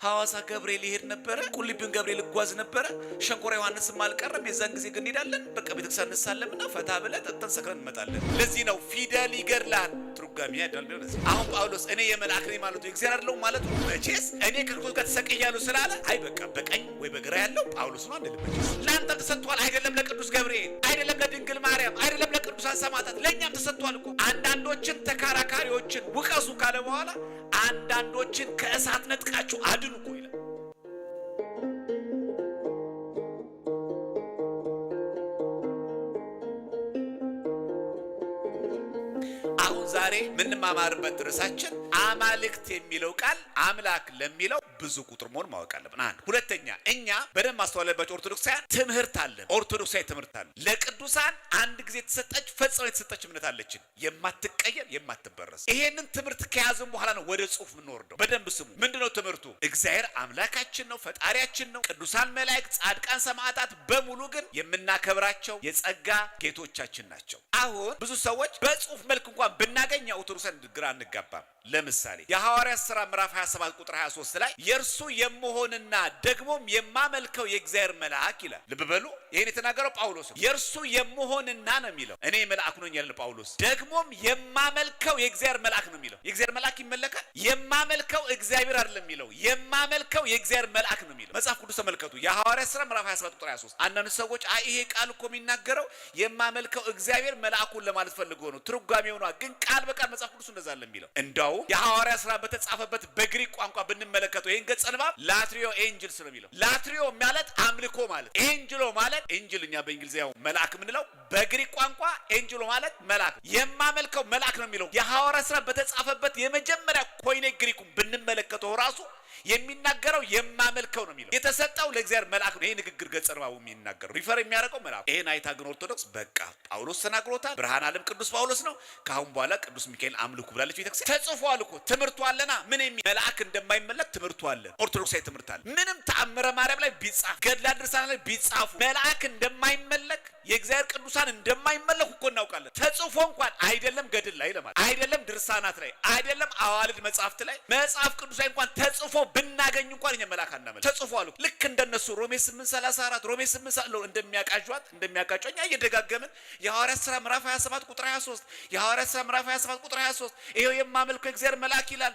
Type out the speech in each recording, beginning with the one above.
ሐዋሳ ገብርኤል ይሄድ ነበር። ቁልቢን ገብርኤል ጓዝ ነበር። ሸንኮራ ዮሐንስም አልቀረም። የዛን ጊዜ ግን እንሄዳለን። በቃ ቤተክርስቲያን እንሳለምና ፈታ ብለን ጠጥተን ሰክረን እንመጣለን። ለዚህ ነው ፊደል ይገድላል ትርጓሜ ያዳል ነው። ለዚህ አሁን ጳውሎስ እኔ የመልአክ ነኝ ማለቱ እግዚአብሔር አይደለም ማለቱ መቼስ እኔ ከክርስቶስ ጋር ተሰቅያለሁ ስላለ አይ በቃ በቀኝ ወይ በግራ ያለው ጳውሎስ ነው አንደለም። መቼስ ላንተ ተሰጥቷል አይደለም? ለቅዱስ ገብርኤል አይደለም? ለድንግል ማርያም አይደለም? ለቅዱሳን ሰማዕታት ለኛም ተሰጥቷል እኮ። አንዳንዶችን ተከራካሪዎችን ውቀሱ ካለ በኋላ አንዳንዶችን ከእሳት ነጥቃችሁ አድኑ እኮ ይላል። አሁን ዛሬ ምንማማርበት ርዕሳችን አማልክት የሚለው ቃል አምላክ ለሚለው ብዙ ቁጥር መሆን ማወቅ አለብን። አንድ ሁለተኛ እኛ በደንብ ማስተዋለባቸው ኦርቶዶክሳውያን ትምህርት አለን። ኦርቶዶክሳዊ ትምህርት አለን። ለቅዱሳን አንድ ጊዜ የተሰጠች ፈጽሞ የተሰጠች እምነት አለችን፣ የማትቀየር የማትበረስ። ይሄንን ትምህርት ከያዝን በኋላ ነው ወደ ጽሁፍ የምንወርደው። በደንብ ስሙ። ምንድነው ትምህርቱ? እግዚአብሔር አምላካችን ነው፣ ፈጣሪያችን ነው። ቅዱሳን መላእክት፣ ጻድቃን፣ ሰማዕታት በሙሉ ግን የምናከብራቸው የጸጋ ጌቶቻችን ናቸው። አሁን ብዙ ሰዎች በጽሁፍ መልክ እንኳን ብናገኝ ኦርቶዶክሳን ግራ እንጋባም። ለምሳሌ የሐዋርያት ሥራ ምዕራፍ 27 ቁጥር 23 ላይ የእርሱ የምሆንና ደግሞም የማመልከው የእግዚአብሔር መልአክ ይላል። ልብ በሉ፣ ይሄን የተናገረው ጳውሎስ ነው። የእርሱ የምሆንና ነው የሚለው። እኔ መልአክ ነኝ ያለ ጳውሎስ። ደግሞም የማመልከው የእግዚአብሔር መልአክ ነው የሚለው። የእግዚአብሔር መልአክ ይመለካል? የማመልከው እግዚአብሔር አይደለም የሚለው፣ የማመልከው የእግዚአብሔር መልአክ ነው የሚለው። መጽሐፍ ቅዱስ ተመልከቱ። የሐዋርያት ሥራ ምዕራፍ 27 ቁጥር 23። አንዳንድ ሰዎች አይ ይሄ ቃል እኮ የሚናገረው የማመልከው እግዚአብሔር መልአኩን ለማለት ፈልጎ ነው፣ ትርጓሜው ነው። ግን ቃል በቃል መጽሐፍ ቅዱስ እንደዛ አለ የሚለው። እንደው የሐዋርያት ሥራ በተጻፈበት በግሪክ ቋንቋ ብንመለከተው ይሄን ገጸ ንባብ ላትሪዮ ኤንጅልስ ነው የሚለው። ላትሪዮ ማለት አምልኮ ማለት፣ ኤንጅሎ ማለት ኤንጅልኛ በእንግሊዝኛው መልአክ የምንለው፣ በግሪክ ቋንቋ ኤንጅሎ ማለት መልአክ፣ የማመልከው መልአክ ነው የሚለው። የሐዋርያት ሥራ በተጻፈበት የመጀመሪያ ኮይኔ ግሪኩን ብንመለከተው ራሱ የሚናገረው የማመልከው ነው የሚለው። የተሰጠው ለእግዚአብሔር መልአክ ነው። ይሄ ንግግር ገጸ ንባቡ የሚናገረው ሪፈር የሚያደርገው መልአክ። ይሄን አይታ ግን ኦርቶዶክስ በቃ ጳውሎስ ተናግሮታል፣ ብርሃነ ዓለም ቅዱስ ጳውሎስ ነው፣ ከአሁን በኋላ ቅዱስ ሚካኤል አምልኩ ብላለች ቤተክርስቲያን። ተጽፏል እኮ ትምህርቱ አለና። ምን የሚል መልአክ እንደማይመለክ ትምህርቱ አለ። ኦርቶዶክሳዊ ትምህርት አለ። ምንም ተአምረ ማርያም ላይ ቢጻፍ፣ ገድላት ድርሳናት ላይ ቢጻፉ መልአክ እንደማይመለክ የእግዚአብሔር ቅዱሳን እንደማይመለኩ እኮ እናውቃለን። ተጽፎ እንኳን አይደለም ገድል ላይ ለማለት አይደለም ድርሳናት ላይ አይደለም አዋልድ መጽሐፍት ላይ መጽሐፍ ቅዱስ ላይ እንኳን ተጽፎ ብናገኝ እንኳን እኛ መልአክ አናመልክ። ተጽፏል ልክ እንደነሱ ሮሜ 8:34 ሮሜ 8 እንደሚያቃጯት እኛ እየደጋገምን የሐዋርያት ሥራ ምዕራፍ 27 ቁጥር 23 የሐዋርያት ሥራ ምዕራፍ 27 ቁጥር 23 ይሄው የማመልከው እግዚአብሔር መልአክ ይላል።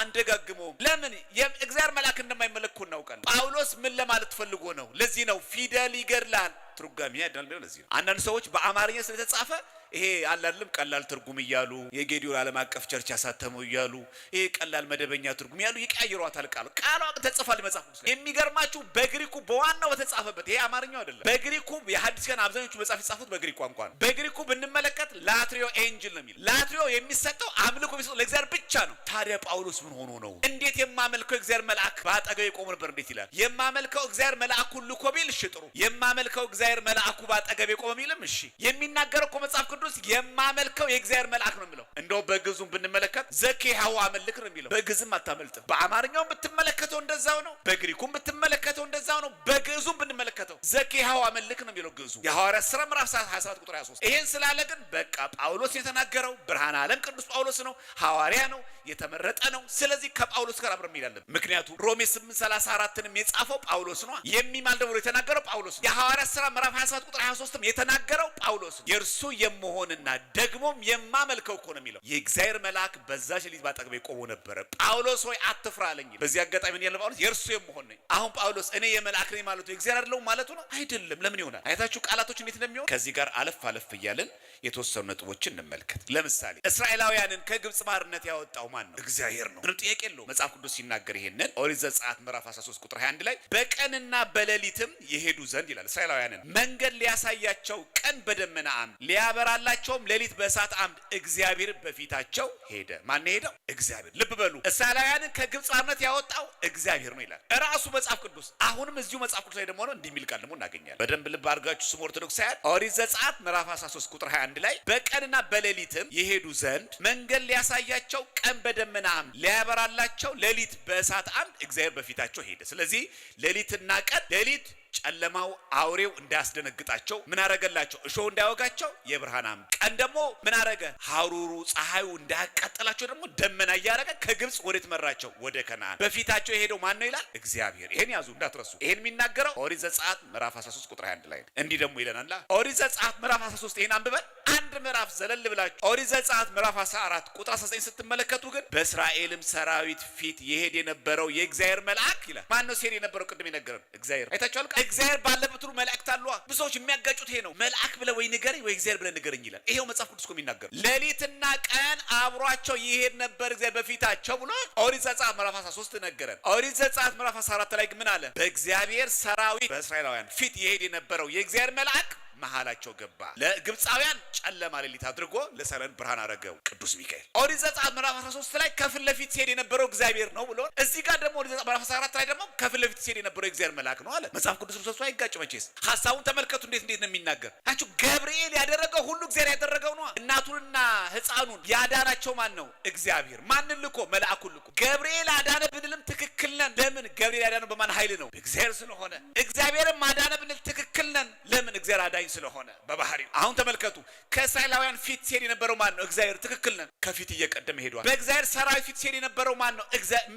አንደጋግመውም። ለምን እግዚአብሔር መልአክ እንደማይመለክ እኮ እናውቃለን። ጳውሎስ ምን ለማለት ፈልጎ ነው? ለዚህ ነው ፊደል ይገድላል ትርጓሜ ያዳል ነው። ለዚህ ነው አንዳንድ ሰዎች በአማርኛ ስለተጻፈ ይሄ አላልም ቀላል ትርጉም እያሉ የጌዲዮን ዓለም አቀፍ ቸርች ያሳተመው እያሉ ይሄ ቀላል መደበኛ ትርጉም ያሉ ይቀያይሯታል። ቃሏ ተጽፏል መጽሐፍ ቅዱስ ላይ። የሚገርማችሁ በግሪኩ በዋናው በተጻፈበት ይሄ አማርኛው አይደለም። በግሪኩ የሐዲስ ኪዳን አብዛኞቹ መጽሐፍ የተጻፉት በግሪክ ቋንቋ ነው። በግሪኩ ብንመለከት ላትሪዮ ኤንጅል ነው የሚል። ላትሪዮ የሚሰጠው አምልኮ የሚሰጠው ለእግዚአብሔር ብቻ ነው። ታዲያ ጳውሎስ ምን ሆኖ ነው? እንዴት የማመልከው እግዚአብሔር መልአክ ባጠገቤ ቆሞ ነበር እንዴት ይላል? የማመልከው እግዚአብሔር መልአኩን ልኮ ቢል እሺ ጥሩ። የማመልከው እግዚአብሔር መልአኩ ባጠገቤ ቆሞ ቢልም እሺ። የሚናገረው እኮ መጽሐፍ ቅዱስ የማመልከው የእግዚአብሔር መልአክ ነው የሚለው። እንደው በግዙም ብንመለከት ዘኬሃው አመልክ ነው የሚለው። በግዝም አታመልጥም። በአማርኛውም ብትመለከተው እንደዛው ነው። በግሪኩም ብትመለከተው እንደዛው ነው። በግዙም ብንመለከተው ዘኬሃው አመልክ ነው የሚለው ግዙ። የሐዋርያት ሥራ ምዕራፍ 27 ቁጥር 23። ይሄን ስላለ ግን በቃ ጳውሎስ የተናገረው ብርሃነ ዓለም ቅዱስ ጳውሎስ ነው፣ ሐዋርያ ነው፣ የተመረጠ ነው። ስለዚህ ከጳውሎስ ጋር አብረን እንሄዳለን። ምክንያቱም ሮሜ 8:34ንም የጻፈው ጳውሎስ ነው። የሚማል ደግሞ የተናገረው ጳውሎስ ነው። የሐዋርያት ሥራ ምዕራፍ 27 ቁጥር 23ም የተናገረው ጳውሎስ ነው። የእርሱ የምሆንና ደግሞም የማመልከው እኮ ነው የሚለው። የእግዚአብሔር መልአክ በዛች ሌሊት ባጠገቤ ቆሞ ነበረ። ጳውሎስ ሆይ አትፍራ አለኝ። በዚህ አጋጣሚ ምን ያለ ጳውሎስ የእርሱ የምሆን ነኝ። አሁን ጳውሎስ እኔ የመልአክ ነኝ ማለቱ የእግዚአብሔር አይደለም ማለቱ ነው? አይደለም። ለምን ይሆናል? አይታችሁ ቃላቶች እንዴት እንደሚሆን። ከዚህ ጋር አለፍ እያልን የተወሰኑ ነጥቦችን እንመልከት። ለምሳሌ እስራኤላውያንን ከግብጽ ባርነት ያወጣው ማን ነው? እግዚአብሔር ነው። ምንም ጥያቄ የለውም። መጽሐፍ ቅዱስ ሲናገር ይሄንን ኦሪት ዘጸአት ምዕራፍ 13 ቁጥር 21 ላይ በቀንና በሌሊትም የሄዱ ዘንድ ይላል። እስራኤላውያንን መንገድ ሊያሳያቸው ቀን በደመና አምድ ሊያበራላቸውም ሌሊት በእሳት አምድ እግዚአብሔር በፊታቸው ሄደ። ማን ሄደው? እግዚአብሔር። ልብ በሉ፣ እስራኤላውያንን ከግብጽ ባርነት ያወጣው እግዚአብሔር ነው ይላል ራሱ መጽሐፍ ቅዱስ። አሁንም እዚሁ መጽሐፍ ቅዱስ ላይ ደግሞ ነው እንዲህ የሚል ቃል ደግሞ እናገኛለን። በደንብ ልብ አድርጋችሁ ስሙ ኦርቶዶክሳውያን። ኦሪት ዘጸአት ምዕራፍ 13 ቁጥር 21 ላይ በቀንና በሌሊትም የሄዱ ዘንድ መንገድ ሊያሳያቸው ቀን በደመና አምድ ሊያበራላቸው ሌሊት በእሳት አምድ እግዚአብሔር በፊታቸው ሄደ። ስለዚህ ሌሊትና ቀን ሌሊት ጨለማው አውሬው እንዳያስደነግጣቸው ምን አረገላቸው? እሾህ እንዳይወጋቸው የብርሃን አምድ። ቀን ደግሞ ምን አረገ? ሐሩሩ ፀሐዩ እንዳያቃጥላቸው ደግሞ ደመና እያረገ ከግብጽ ወዴት መራቸው? ወደ ከነዓን። በፊታቸው የሄደው ማን ነው ይላል? እግዚአብሔር። ይሄን ያዙ እንዳትረሱ። ይሄን የሚናገረው ኦሪት ዘጸአት ምዕራፍ 13 ቁጥር 21 ላይ ነው። እንዲህ ደግሞ ይለናል ኦሪት ዘጸአት ምዕራፍ 13 ይሄን አንብበን አንድ ምዕራፍ ዘለል ብላችሁ ኦሪት ዘጸአት ምዕራፍ 14 ቁጥር 19 ስትመለከቱ ግን በእስራኤልም ሰራዊት ፊት የሄድ የነበረው የእግዚአብሔር መልአክ ይላል። ማን ነው ሲሄድ የነበረው? ቅድም የነገረን እግዚአብሔር። አይታችኋል? እግዚአብሔር ባለበት ሁሉ መላእክት አሉ። ብዙዎች የሚያጋጩት ይሄ ነው። መልአክ ብለህ ወይ ንገረኝ ወይ እግዚአብሔር ብለህ ንገረኝ ይላል። ይሄው መጽሐፍ ቅዱስ እኮ የሚናገረው ሌሊትና ቀን አብሯቸው ይሄድ ነበር እግዚአብሔር በፊታቸው ብሎ ኦሪት ዘጸአት ምዕራፍ 13 ነገረን። ኦሪት ዘጸአት ምዕራፍ 14 ላይ ምን አለ? በእግዚአብሔር ሰራዊት በእስራኤላውያን ፊት የሄድ የነበረው የእግዚአብሔር መልአክ መሃላቸው ገባ። ለግብፃውያን ጨለማ ሌሊት አድርጎ ለእስራኤል ብርሃን አረገው ቅዱስ ሚካኤል። ኦሪት ዘጸአት ምዕራፍ 13 ላይ ከፊት ለፊት ሲሄድ የነበረው እግዚአብሔር ነው ብሎ እዚህ ጋር ደግሞ ኦሪት ዘጸአት ምዕራፍ 14 ላይ ደግሞ ከፊት ለፊት ሲሄድ የነበረው የእግዚአብሔር መልአክ ነው አለ። መጽሐፍ ቅዱስ ርዕሱ አይጋጭ መቼስ። ሐሳቡን ተመልከቱ እንዴት ነው የሚናገር። አችሁ ገብርኤል ያደረገው ሁሉ እግዚአብሔር ያደረገው ነው። እናቱንና ሕፃኑን ያዳናቸው ማን ነው? እግዚአብሔር። ማንን ልኮ? መልአኩን ልኮ። ገብርኤል አዳነ ብንልም ትክክል ነን። ለምን? ገብርኤል ያዳነው በማን ኃይል ነው? እግዚአብሔር ስለሆነ። እግዚአብሔርም አዳነ ብንል ትክክል ነን። ለምን? እግዚአብሔር አዳኝ ስለሆነ በባህሪው። አሁን ተመልከቱ ከእስራኤላውያን ፊት ሲሄድ የነበረው ማን ነው? እግዚአብሔር። ትክክል ነን። ከፊት እየቀደመ ሄዷል። በእግዚአብሔር ሰራዊት ፊት ሲሄድ የነበረው ማን ነው?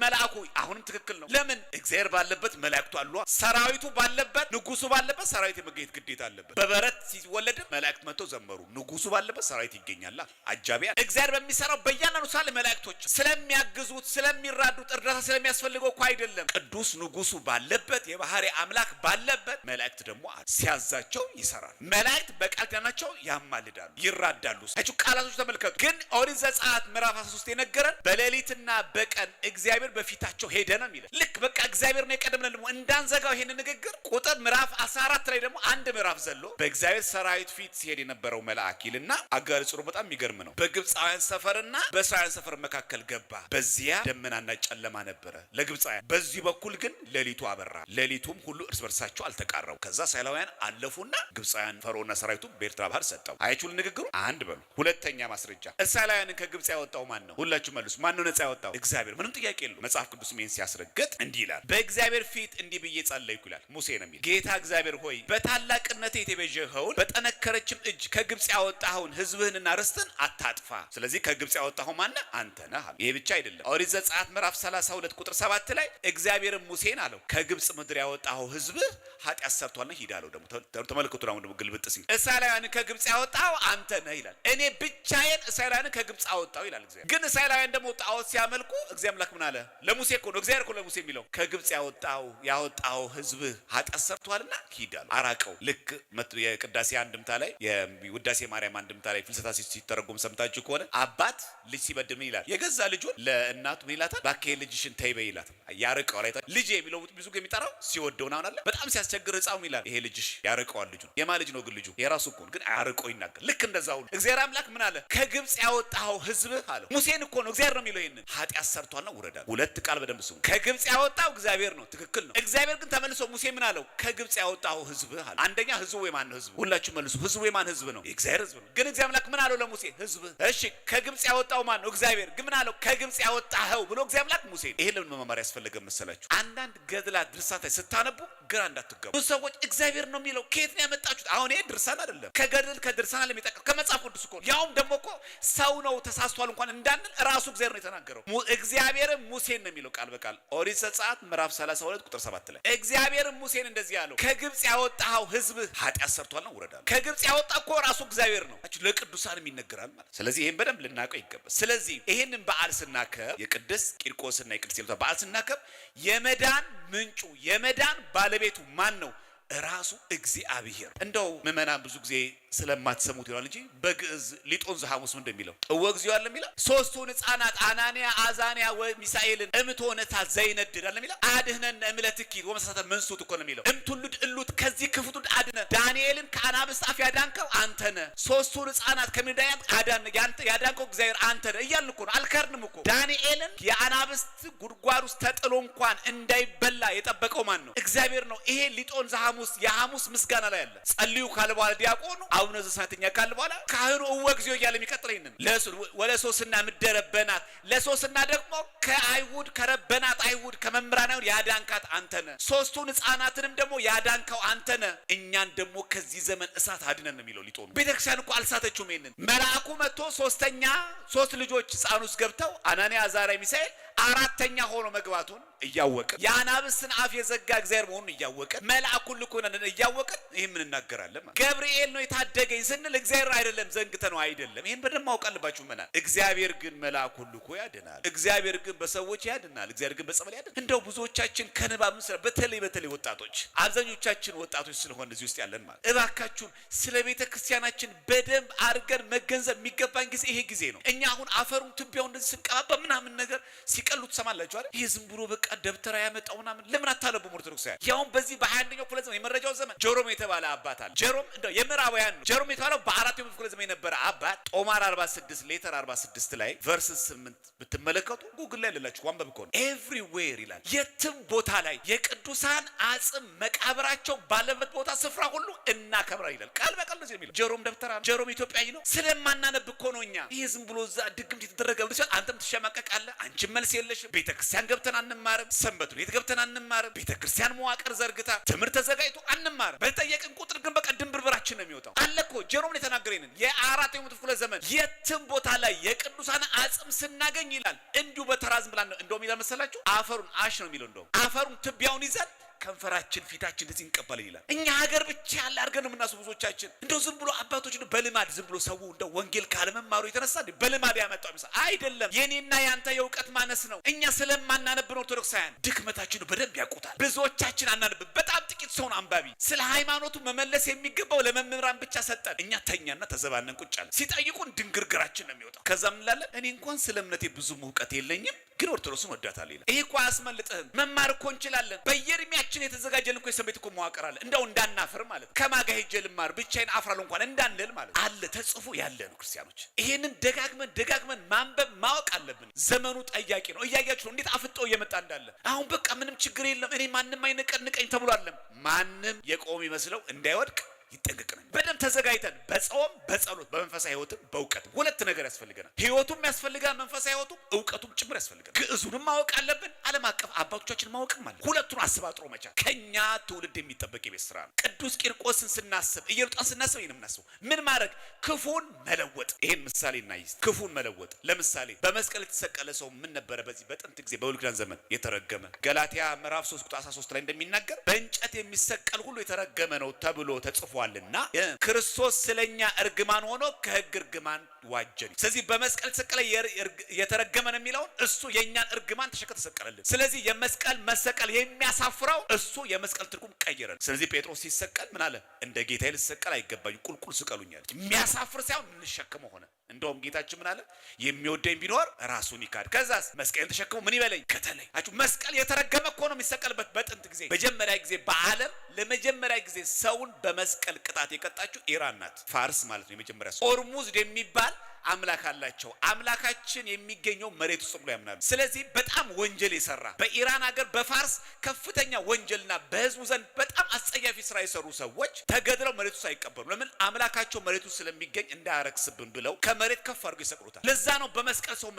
መልአኩ። አሁንም ትክክል ነው። ለምን? እግዚአብሔር ባለበት መላእክቱ አሉ። ሰራዊቱ ባለበት ንጉሱ ባለበት ሰራዊት የመገኘት ግዴታ አለበት። በበረት ሲወለድ መላእክት መጥተው ዘመሩ። ንጉሱ ባለበት ሰራዊት ይገኛል። አጃቢያን እግዚአብሔር በሚሰራው በእያንዳንዱ ሳለ መላእክቶች ስለሚያግዙት ስለሚራዱት እርዳታ ስለሚያስፈልገው እኮ አይደለም። ቅዱስ ንጉሱ ባለበት የባህሪ አምላክ ባለበት መላእክት ደግሞ ሲያዛቸው ይሰራል። መላእክት በቃል ኪዳናቸው ያማልዳሉ፣ ይራዳሉ። አቹ ቃላቶች ተመልከቱ። ግን ኦሪት ዘጸአት ምዕራፍ 13 የነገረን በሌሊትና በቀን እግዚአብሔር በፊታቸው ሄደ ነው የሚለው። ልክ በቃ እግዚአብሔር ነው የቀደመን ደግሞ እንዳንዘጋው ይሄን ንግግር ቁጥር ምዕራፍ 14 ላይ ደግሞ አንድ ምዕራፍ ዘሎ በእግዚአብሔር ሰራዊት ፊት ሲሄድ የነበረው መልአክ ይልና አገላለጹ በጣም የሚገርም ነው። በግብፃውያን ሰፈርና በእስራኤል ሰፈር መካከል ገባ። በዚያ ደመናና ጨለማ ነበረ ለግብፃውያን፣ በዚህ በኩል ግን ሌሊቱ አበራ። ሌሊቱም ሁሉ እርስ በርሳቸው አልተቃረቡ። ከዛ እስራኤላውያን አለፉና ግብፃውያን ፈርዖንና ሰራዊቱ በኤርትራ ባህር ሰጠው። አያችሁል ንግግሩ አንድ በሉ። ሁለተኛ ማስረጃ እስራኤላውያንን ከግብፅ ያወጣው ማን ነው? ሁላችሁ መልሱ። ማን ነው ነፃ ያወጣው? እግዚአብሔር። ምንም ጥያቄ የለው። መጽሐፍ ቅዱስ ምን ሲያስረግጥ እንዲህ ይላል። በእግዚአብሔር ፊት እንዲህ ብዬ ጸለይኩ ይላል ሙሴ ነው የሚል። ጌታ እግዚአብሔር ሆይ በታላቅነት የተቤዠኸውን በጠነከረችም እጅ ከግብፅ ያወጣኸውን ሕዝብህንና ርስትን አታጥፋ። ስለዚህ ከግብፅ ያወጣኸው ማን ነህ? አንተ ነህ። ይሄ ብቻ አይደለም። ኦሪት ዘጸአት ምዕራፍ 32 ቁጥር 7 ላይ እግዚአብሔር ሙሴን አለው ከግብፅ ምድር ያወጣኸው ሕዝብህ ኃጢአት ሰርቷልና ሂድ አለው። ደግሞ ተመልከቱ ነው ደግሞ ግልብጥ ሲል እስራኤላውያን ከግብፅ ያወጣው አንተ ነህ ይላል። እኔ ብቻዬን እስራኤላውያን ከግብፅ አወጣው ይላል እግዚአብሔር። ግን እስራኤላውያን ደግሞ ጣዖት ሲያመልኩ እግዚአብሔር አምላክ ምን አለ? ለሙሴ እኮ ነው እግዚአብሔር እኮ ለሙሴ የሚለው ከግብፅ ያወጣው ሕዝብህ ኃጢአት ሰርቷልና ሂድ አለው። አራቀው። ልክ የቅዳሴ አንድምታ ላይ የውዳሴ ማርያም አንድምታ ላይ ፍልሰታ ሲተረጎም ሰምታችሁ ከሆነ አባት ልጅ ሲበድል ምን ይላል? የገዛ ልጁን ለእናቱ ምን ይላታል? እባክህ ልጅሽን ተይ በይ ይላታል። ያርቀው ላይ ልጅ የሚለው ብዙ ጊዜ የሚጠራው ሲወደው ነው አለ። በጣም ሲያስቸግር ሕፃኑ ይላል ይሄ ልጅሽ ያርቀዋል። ልጁን የማ ልጅ ነው ግን ልጁ የራሱ እኮ ግን አያርቀው ይናገር። ልክ እንደዛው እግዚአብሔር አምላክ ምን አለ? ከግብፅ ያወጣው ሕዝብህ አለው። ሙሴን እኮ ነው እግዚአብሔር ነው የሚለው ይሄንን ኃጢአት ሰርቷልና ውረዳ። ሁለት ቃል በደንብ ስሙ። ከግብፅ ያወጣው እግዚአብሔር ነው፣ ትክክል ነው። እግዚአብሔር ግን ተመልሶ ሙሴ ምን አለው? ከግብፅ ያወጣው ሕዝብህ አለ። አንደኛ ሕዝቡ የማን ነው? ሕዝቡ ሁላችሁ መልሱ። ሕዝቡ የማን ሕዝብ ነው? የእግዚአብሔር ሕዝብ ነው። ግን እግዚአብሔር አምላክ ምን አለው ለሙሴ? ሕዝብህ። እሺ ከግብፅ ያወጣው ማን ነው? እግዚአብሔር። ግን ምን አለው? ከግብፅ ያወጣኸው ብሎ እግዚአብሔር አምላክ ሙሴ። ይሄ ለምን መማር ያስፈልገ መሰላችሁ? አንዳንድ ገድላት ድርሳት ላይ ስታነቡ ግራ እንዳትገቡ። ብዙ ሰዎች እግዚአብሔር ነው የሚለው ከየት ነው ያመጣችሁት? አሁን ይሄ ድርሳን አይደለም። ከገድል ከድርሳን ለሚጠቀም ከመጽሐፍ ቅዱስ እኮ ያውም ደግሞ እኮ ሰው ነው ተሳስቷል እንኳን እንዳንል ራሱ እግዚአብሔር ነው የተናገረው። እግዚአብሔርም ሙሴን ነው የሚለው ቃል በቃል ኦሪት ዘጸአት ምዕራፍ 32 ቁጥር 7 ላይ እግዚአብሔርም ሙሴን እንደዚህ ያለው ከግብፅ ያወጣኸው ሕዝብህ ኃጢአት ሰርቷል ነው ውረዳ። ከግብፅ ያወጣ እኮ ራሱ እግዚአብሔር ነው። ለቅዱሳንም ይነገራል ማለት። ስለዚህ ይሄን በደንብ ልናውቀው ይገባል። ስለዚህ ይሄንን በዓል ስናከብ የቅዱስ ቂርቆስና የቅዱስ ቴዎድሮስ በዓል ስናከብ የመዳን ምንጩ የመዳን ባለቤቱ ማን ነው? ራሱ እግዚአብሔር። እንደው ምዕመናን ብዙ ጊዜ ስለማትሰሙት ይሆናል እንጂ በግዕዝ ሊጦን ዘሐሙስ ምን እንደሚለው እወግዚኦ አለ የሚለው ሶስቱን ሕፃናት አናንያ አዛንያ ወሚሳኤልን እምትሆነታ ዘይነድድ አለ የሚለው አድህነን እምለትኪ ወመሳተ መንሱት እኮ ነው የሚለው እምትውልድ እሉት ከዚህ ክፉ ትውልድ አድነን። ዳንኤልን ከአናብስት አፍ ያዳንከው አንተ ነህ። ሶስቱን ሕፃናት ከሚዳያን አዳን ያዳንከው እግዚአብሔር አንተ ነህ እያልን እኮ ነው። አልከርንም እኮ ዳንኤልን የአናብስት ጉድጓድ ውስጥ ተጥሎ እንኳን እንዳይበላ የጠበቀው ማን ነው? እግዚአብሔር ነው። ይሄ ሊጦን ዘሐሙስ የሐሙስ ምስጋና ላይ አለ። ጸልዩ ካለ በኋላ ዲያቆኑ አቡነ ዘበሰማያት ካለ በኋላ ካህኑ እወግዚኦ እያለ የሚቀጥለው ይሄንን ወለሶስና ምደረበናት ለሶስና ደግሞ ከአይሁድ ከረበናት አይሁድ ከመምህራን አይሁድ ያዳንካት አንተነ ሶስቱን ሕፃናትንም ደግሞ ያዳንከው አንተነ እኛን ደግሞ ከዚህ ዘመን እሳት አድነን ነው የሚለው ሊጦኑ። ቤተክርስቲያን እኮ አልሳተችውም። ይሄንን መልአኩ መጥቶ ሶስት ልጆች ሕፃን ውስጥ ገብተው አናንያ አዛርያ ሚሳኤል አራተኛ ሆኖ መግባቱን እያወቅን የአናብስትን አፍ የዘጋ እግዚአብሔር መሆኑን እያወቅን መልአኩን ልኮን እያወቅን ይሄን ምን እናገራለን? ገብርኤል ነው የታደገኝ ስንል እግዚአብሔር አይደለም ዘንግተ ነው አይደለም። ይሄን በደንብ ማወቅ አለባችሁ። እግዚአብሔር ግን መልአኩን ልኮ ያድናል። እግዚአብሔር ግን በሰዎች ያድናል። እግዚአብሔር ግን በጸበል ያድናል። እንደው ብዙዎቻችን ከንባብ ምስራ በተለይ ወጣቶች አብዛኞቻችን ወጣቶች ስለሆነ እዚህ ውስጥ ያለን ማለት እባካችሁን ስለ ቤተ ክርስቲያናችን በደንብ አድርገን መገንዘብ የሚገባን ጊዜ ይሄ ጊዜ ነው። እኛ አሁን አፈሩን ትቢያው እንደዚህ ስንቀባባ ምናምን ነገር ሲቀሉት ሰማላችሁ አይደል? ይሄ ዝም ብሎ በቃ ደብተራ ያመጣው ምናምን ለምን አታነቡም? ኦርቶዶክሳውያን ያውም በዚህ በ21ኛው ክፍለ ዘመን የመረጃው ዘመን ጀሮም የተባለ አባት አለ። ጀሮም እንደው የምዕራባውያን ነው። ጀሮም የተባለው በ4ኛው ክፍለ ዘመን የነበረ አባት ጦማር 46 ሌተር 46 ላይ ቨርስ 8 ብትመለከቱ ጉግል ላይ ልላችሁ ዋንበብ እኮ ነው። ኤቭሪዌር ይላል የትም ቦታ ላይ የቅዱሳን አጽም መቃብራቸው ባለበት ቦታ ስፍራ ሁሉ እናከብራ ይላል። ቃል በቃል ነው የሚለው። ጀሮም ደብተራ ነው። ጀሮም ኢትዮጵያዊ ነው። ስለማናነብ እኮ ነው እኛ ይሄ ዝም ብሎ እዛ ድግምት የተደረገ ብቻ አንተም ትሸማቀቃለህ። አንቺም መልስ የለሽም። ቤተክርስቲያን ገብተን አንማርም። ሰንበት ቤት ገብተን አንማርም። ቤተክርስቲያን መዋቅር ዘርግታ ትምህርት ተዘጋጅቶ አንማርም። በጠየቅን ቁጥር ግን በቃ ድንብርብራችን ነው የሚወጣው። አለ እኮ ጀሮም የተናገረንን የ4ኛው ክፍለ ዘመን የትም ቦታ ላይ የቅዱሳን አጽም ስናገኝ ይላል እንዲሁ በተራዝም ብላ ነው እንደውም ይላል መሰላችሁ አፈሩን አሽ ነው የሚለው እንደውም አፈሩን ትቢያውን ይዘን ከንፈራችን ፊታችን እንደዚህ እንቀበልን ይላል። እኛ ሀገር ብቻ ያለ አድርገን ነው የምናስበው ብዙዎቻችን። እንደው ዝም ብሎ አባቶች ነው በልማድ ዝም ብሎ ሰው እንደው ወንጌል ካለመማሩ የተነሳ በልማድ ያመጣው ይመስል አይደለም። የኔና ያንተ የእውቀት ማነስ ነው። እኛ ስለማናነብ ነው። ኦርቶዶክሳውያን ድክመታችን ነው በደንብ ያውቁታል። ብዙዎቻችን አናነብ። በጣም ጥቂት ሰው ነው አንባቢ። ስለ ሃይማኖቱ መመለስ የሚገባው ለመምህራን ብቻ ሰጠን። እኛ ተኛና ተዘባነን ቁጭ አለን። ሲጠይቁን ድንግርግራችን ነው የሚወጣው። ከዛ ምን እንላለን? እኔ እንኳን ስለ እምነቴ ብዙም እውቀት የለኝም ግን ኦርቶዶክስን ወዳታለሁ ይላል። ይሄ እኮ አያስመልጥህም። መማር እኮ እንችላለን። በየእድሜያችን የተዘጋጀልን እኮ የሰንበት እኮ መዋቅር አለ። እንደው እንዳናፍር ማለት ከማጋ ሄጄ ልማር ብቻዬን አፍራለሁ እንኳን እንዳንል ማለት አለ። ተጽፎ ያለ ነው። ክርስቲያኖች ይሄንን ደጋግመን ማንበብ ማወቅ አለብን። ዘመኑ ጠያቂ ነው። እያያችሁ ነው እንዴት አፍጠው እየመጣ እንዳለ። አሁን በቃ ምንም ችግር የለም እኔ ማንም አይነቀንቀኝ ተብሎ አለም ማንም የቆም ይመስለው እንዳይወድቅ ይጠንቀቅና በደም ተዘጋጅተን በጾም በጸሎት በመንፈሳዊ ህይወትም በእውቀት ሁለት ነገር ያስፈልገናል። ህይወቱም ያስፈልጋል፣ መንፈሳዊ ህይወቱም እውቀቱም ጭምር ያስፈልጋል። ግዕዙንም ማወቅ አለብን፣ ዓለም አቀፍ አባቶቻችን ማወቅም አለ። ሁለቱን አስባጥሮ መቻል ከኛ ትውልድ የሚጠበቅ የቤት ስራ ነው። ቅዱስ ቂርቆስን ስናስብ ኢየሩጣን ስናስብ ይሄን እናስበው። ምን ማድረግ? ክፉን መለወጥ። ይሄን ምሳሌ እናይስ። ክፉን መለወጥ ለምሳሌ በመስቀል የተሰቀለ ሰው ምን ነበረ? በዚህ በጥንት ጊዜ በብሉይ ኪዳን ዘመን የተረገመ ገላትያ ምዕራፍ 3 ቁጥር 13 ላይ እንደሚናገር በእንጨት የሚሰቀል ሁሉ የተረገመ ነው ተብሎ ተጽፏልና ክርስቶስ ስለኛ እርግማን ሆኖ ከሕግ እርግማን ዋጀን። ስለዚህ በመስቀል ተሰቀለ የተረገመ ነው የሚለው እሱ የኛን እርግማን ተሸክሞ ተሰቀለልን። ስለዚህ የመስቀል መሰቀል የሚያሳፍረው እሱ የመስቀል ትርጉም ቀየረን። ስለዚህ ጴጥሮስ ሲሰቀል ምን አለ? እንደ ጌታዬ ልሰቀል አይገባኝም፣ ቁልቁል ስቀሉኛል። የሚያሳፍር ሳይሆን እንሸከመው ሆነ። እንደውም ጌታችን ምን አለ? የሚወደኝ ቢኖር ራሱን ይካድ፣ ከዛስ መስቀልን ተሸክሞ ምን ይበለኝ? ከተለኝ። አቹ መስቀል የተረገመ እኮ ነው የሚሰቀልበት። በጥንት ጊዜ መጀመሪያ ጊዜ በዓለም ለመጀመሪያ ጊዜ ሰውን በመስቀል ቅጣት የቀጣችው ኢራን ናት። ፋርስ ማለት ነው የመጀመሪያ ሰው። ኦርሙዝድ የሚባል አምላክ አላቸው። አምላካችን የሚገኘው መሬት ውስጥ ብሎ ያምናሉ። ስለዚህ በጣም ወንጀል የሰራ በኢራን ሀገር በፋርስ ከፍተኛ ወንጀልና በህዝቡ ዘንድ በጣም አስጸያፊ ስራ የሰሩ ሰዎች ተገድለው መሬት ውስጥ አይቀበሩ። ለምን? አምላካቸው መሬት ውስጥ ስለሚገኝ እንዳያረክስብን ብለው ከመሬት ከፍ አድርገው ይሰቅሉታል። ለዛ ነው በመስቀል ሰው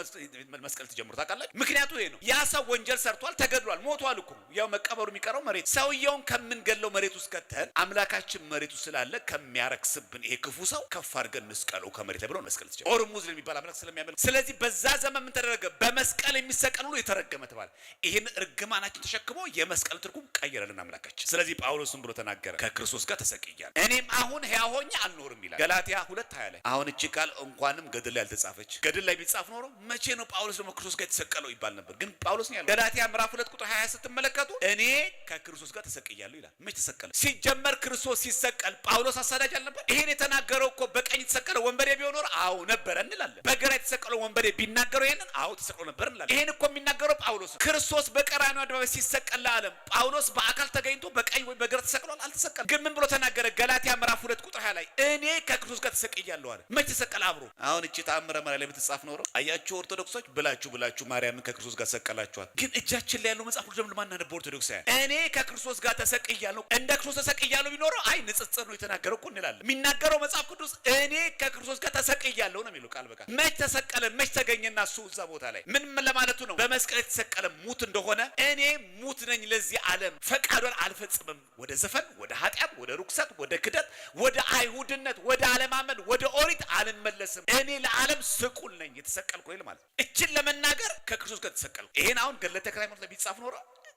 መስቀል ተጀምሮ ታውቃላችሁ። ምክንያቱ ይሄ ነው። ያ ሰው ወንጀል ሰርቷል፣ ተገድሏል፣ ሞቷል እኮ ያው መቀበሩ የሚቀረው መሬት። ሰውየውን ከምንገለው መሬት ውስጥ ከተን አምላካችን መሬት ውስጥ ስላለ ከሚያረክስብን ይሄ ክፉ ሰው ከፍ አድርገን እንስቀለው ከመሬት ላይ ብለው መስቀል ተጀምሮ ኦርሙዝ የሚባል አምላክ ስለሚያመልክ። ስለዚህ በዛ ዘመን ምን ተደረገ? በመስቀል የሚሰቀል ሁሉ የተረገመ ተባለ። ይሄን እርግማናችን ተሸክሞ የመስቀል ትርጉም ቀየረልን አምላካችን። ስለዚህ ጳውሎስም ብሎ ተናገረ፣ ከክርስቶስ ጋር ተሰቅያለሁ እኔም አሁን ሕያው ሆኜ አልኖርም ይላል ገላትያ 2:20 ላይ። አሁን እቺ ቃል እንኳንም ገድል ላይ አልተጻፈች። ገድል ላይ ቢጻፍ ኖሮ መቼ ነው ጳውሎስ ደግሞ ክርስቶስ ጋር የተሰቀለው ይባል ነበር። ግን ጳውሎስ ነው ያለው። ገላትያ ምዕራፍ 2 ቁጥር 20 ስትመለከቱ እኔ ከክርስቶስ ጋር ተሰቅያለሁ ይላል። መቼ ተሰቀለ? ሲጀመር ክርስቶስ ሲሰቀል ጳውሎስ አሳዳጅ አልነበር? ይሄን የተናገረው እኮ በቀኝ የተሰቀለ ወንበዴ ቢሆን ኖሮ አዎ ነበር። ነበረ እንላለን። በግራ የተሰቀለው ወንበዴ ቢናገረው ይሄንን አዎ ተሰቅሎ ነበር እንላለን። ይሄን እኮ የሚናገረው ጳውሎስ ክርስቶስ በቀራንዮ አደባባይ ሲሰቀል ለዓለም ጳውሎስ በአካል ተገኝቶ በቀኝ ወይ በግራ ተሰቅሏል? አልተሰቀለም። ግን ምን ብሎ ተናገረ? ገላትያ ምዕራፍ 2 ቁጥር 20 ላይ እኔ ከክርስቶስ ጋር ተሰቅያለሁ አለ። መቼ ተሰቀለ? አብሮ። አሁን እቺ ተአምረ ማርያም ላይ ብትጻፍ ኖሮ አያችሁ ኦርቶዶክሶች ብላችሁ ማርያምን ከክርስቶስ ጋር ሰቀላችኋል። ግን እጃችን ላይ ያለው መጽሐፍ ቅዱስ ለምን ማናነብ? ኦርቶዶክሳውያን እኔ ከክርስቶስ ጋር ተሰቅያለሁ እንደ ክርስቶስ ተሰቅያለሁ ቢኖረው አይ ንጽጽር ነው የተናገረው እኮ እንላለን። የሚናገረው መጽሐፍ ቅዱስ እኔ ከክርስቶስ ጋር ተሰቅያለሁ ነው የሚለው ቃል በቃል። መች ተሰቀለ? መች ተገኘና እሱ እዛ ቦታ ላይ ምን ለማለቱ ነው? በመስቀል የተሰቀለ ሙት እንደሆነ እኔ ሙት ነኝ ለዚህ ዓለም ፈቃዱን አልፈጽምም። ወደ ዘፈን፣ ወደ ኃጢአት፣ ወደ ርኩሰት፣ ወደ ክደት፣ ወደ አይሁድነት፣ ወደ አለማመን፣ ወደ ኦሪት አልመለስም። እኔ ለዓለም ስቁል ነኝ የተሰቀልኩ ይል ማለት እችን ለመናገር ከክርስቶስ ጋር ተሰቀልኩ። ይሄን አሁን ገድለ ተክለ ሃይማኖት ላይ ቢጻፍ ኖሮ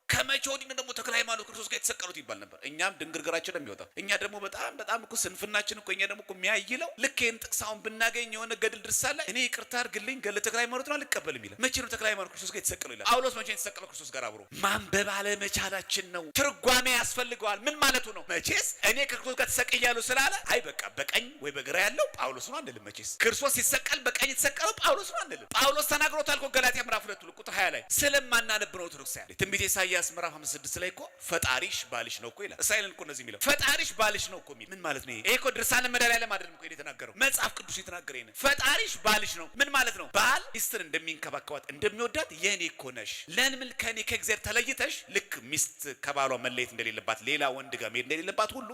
ከመቼ ወዲህ ነው ደግሞ ተክለ ሃይማኖት ክርስቶስ ጋር የተሰቀሉት ይባል ነበር። እኛም ድንግርግራችን ነው የሚወጣው። እኛ ደግሞ በጣም እኮ ስንፍናችን እኮ እኛ ደግሞ እኮ የሚያይለው ልክ ይሄን ጥቅሳውን ብናገኝ የሆነ ገድል ድርሳል ላይ እኔ ይቅርታ አድርግልኝ ገድለ ተክለ ሃይማኖት ነው አልቀበልም ይላል። መቼ ነው ተክለ ሃይማኖት ክርስቶስ ጋር የተሰቀለው ይላል። ጳውሎስ መቼ የተሰቀለው ክርስቶስ ጋር አብሮ? ማንበብ አለመቻላችን ነው። ትርጓሜ ያስፈልገዋል። ምን ማለቱ ነው? መቼስ እኔ ከክርስቶስ ጋር ተሰቅያለሁ ስላለ አይ በቃ በቀኝ ወይ በግራ ያለው ጳውሎስ ነው አንልም። መቼስ ክርስቶስ ሲሰቀል በቀኝ የተሰቀለው ጳውሎስ ነው አንልም። ጳውሎስ ተናግሮታል እኮ ገላትያ ምዕራፍ 2 ቁጥር 20 ላይ ስለማናነብ ነው ኦርቶዶክሳውያን። ትንቢተ ኢሳይያስ ምዕራፍ 56 ላይ እኮ ፈጣሪሽ ባልሽ ነው እኮ ይላል። እስራኤልን እኮ እንደዚህ የሚለው ፈጣሪሽ ባልሽ ነው እኮ የሚል ምን ማለት ነው? ይሄ እኮ ድርሳነ መድኃኒዓለም አይደለም እኮ የተናገረው መጽሐፍ ቅዱስ የተናገረ ይሄን ፈጣሪሽ ባልሽ ነው ምን ማለት ነው? ባል ሚስትን እንደሚንከባከባት እንደሚወዳት የኔ እኮ ነሽ። ለምን ከኔ ከእግዚአብሔር ተለይተሽ ልክ ሚስት ከባሏ መለየት እንደሌለባት ሌላ ወንድ ጋር መሄድ እንደሌለባት ሁሉ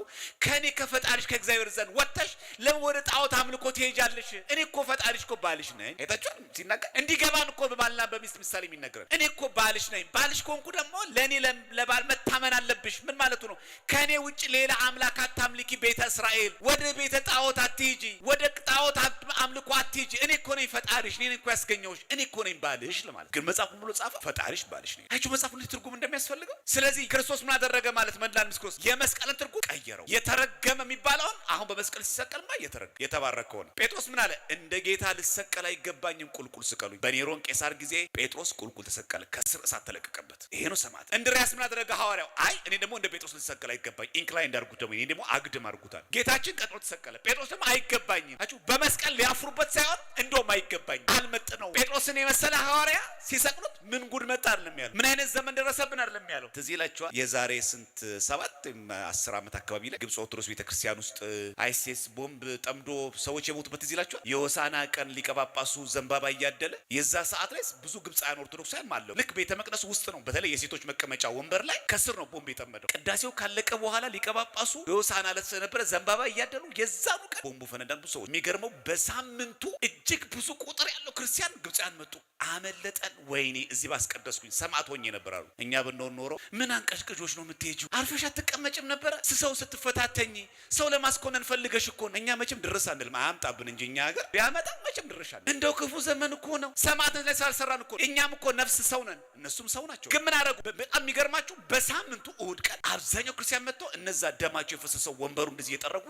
ከኔ ከፈጣሪሽ ከእግዚአብሔር ዘንድ ወጥተሽ ለምን ወደ ጣዖት አምልኮ ትሄጃለሽ? እኔ እኮ ፈጣሪሽ እኮ ባልሽ ነኝ። አይታችኋል ሲናገር እንዲገባን እኮ በባልና በሚስት ምሳሌ የሚነገረን እኔ እኮ ባልሽ ነኝ። ባልሽ ኮንኩ ደግሞ ለኔ ለባል መታመን አለብሽ። ምን ማለቱ ነው? ከኔ ውጭ ሌላ አምላክ አታምልኪ ቤተ እስራኤል። ወደ ቤተ ጣዖት አትሂጂ፣ ወደ ጣዖት አምልኮ አትሂጂ። እኔ እኮ ነኝ ፈጣሪሽ፣ እኔ እኮ ያስገኘሁሽ፣ እኔ እኮ ነኝ ባልሽ ለማለት። ግን መጽሐፉ ብሎ ጻፈ ፈጣሪሽ ባልሽ ነኝ። አይቹ መጽሐፉ እንዴት ትርጉም እንደሚያስፈልገው። ስለዚህ ክርስቶስ ምን አደረገ ማለት መድኃኒዓለም ክርስቶስ የመስቀልን ትርጉም ቀየረው። የተረገመ የሚባለውን አሁን በመስቀል ሲሰቀልማ የተረገመ የተባረከ ሆነ። ጴጥሮስ ምን አለ? እንደ ጌታ ልሰቀል አይገባኝም፣ ቁልቁል ስቀሉኝ። በኔሮን ቄሳር ጊዜ ጴጥሮስ ቁልቁል ተሰቀለ፣ ከስር እሳት ተለቀቀበት። ይሄ ነው ሰማዕት። እንድርያስ ምን አደረገ ሐዋርያው? አይ እኔ ደግሞ እንደ ጴጥሮስ ልሰቀል አይገባኝ፣ ኢንክላይን እንዳርጉት ደግሞ እኔ ደግሞ አግድም አርጉታል። ጌታችን ቀጥሮ ተሰቀለ። ጴጥሮስ ደግሞ አይገባኝም። አቹ በመስቀል ሊያፍሩበት ሳይሆን እንደውም አይገባኝም አልመጥነው። ጴጥሮስን የመሰለ ሐዋርያ ሲሰቅሉት ምን ጉድ መጣ አይደለም ያለው። ምን አይነት ዘመን ደረሰብን አይደለም ያለው። ትዝ ይላችኋል የዛሬ ስንት 7 ወይም 10 ዓመት አካባቢ ላይ ግብጽ ኦርቶዶክስ ቤተክርስቲያን ውስጥ አይሲስ ቦምብ ጠምዶ ሰዎች የሞቱበት ትዝ ይላችኋል። የሆሳና ቀን ሊቀ ጳጳሱ ዘንባባ እያደለ የዛ ሰዓት ላይ ብዙ ግብጻውያን ኦርቶዶክሳውያን ማለት ልክ ቤተ መቅደሱ ውስጥ ነው። በተለይ የሴቶች መቀመጫ ወንበር ላይ ከስር ነው ቦምብ የጠመደው። ቅዳሴው ካለቀ በኋላ ሊቀ ጳጳሱ የሆሳና ዕለት ስለነበረ ዘንባባ እያደሉ የዛኑ ቀን ቦምቡ ፈነዳን። ብዙ ሰዎች የሚገርመው በሳምንቱ እጅግ ብዙ ቁጥር ያለው ክርስቲያን ግብጻውያን መጡ። አመለጠን። ወይኔ እዚህ ባስቀደስኩኝ ሰማዕት ሆኜ ነበር አሉ። እኛ ብንሆን ኖሮ ምን አንቀሽቅሾች ነው የምትሄጂው? አርፈሽ አትቀመጭም ነበረ? ሰው ስትፈታተኝ ሰው ለማስኮነን ፈልገሽ እኮ ነው። እኛ መቼም ድረስ አንልም። አያምጣብን እንጂ እኛ ሀገር ቢያመጣ መቼም ድረሽ አንልም። እንደው ክፉ ዘመን እኮ ነው። ሰማዕትነት ላይ ሳልሰራን እኮ እኛም እኮ ነፍስ ሰው ነን፣ እነሱም ሰው ናቸው። ግን ምን አደረጉ? በጣም የሚገርማችሁ በሳምንቱ እሑድ ቀን አብዛኛው ክርስቲያን መጥቶ እነዛ ደማቸው የፈሰሰው ወንበሩ እንደዚህ እየጠረጉ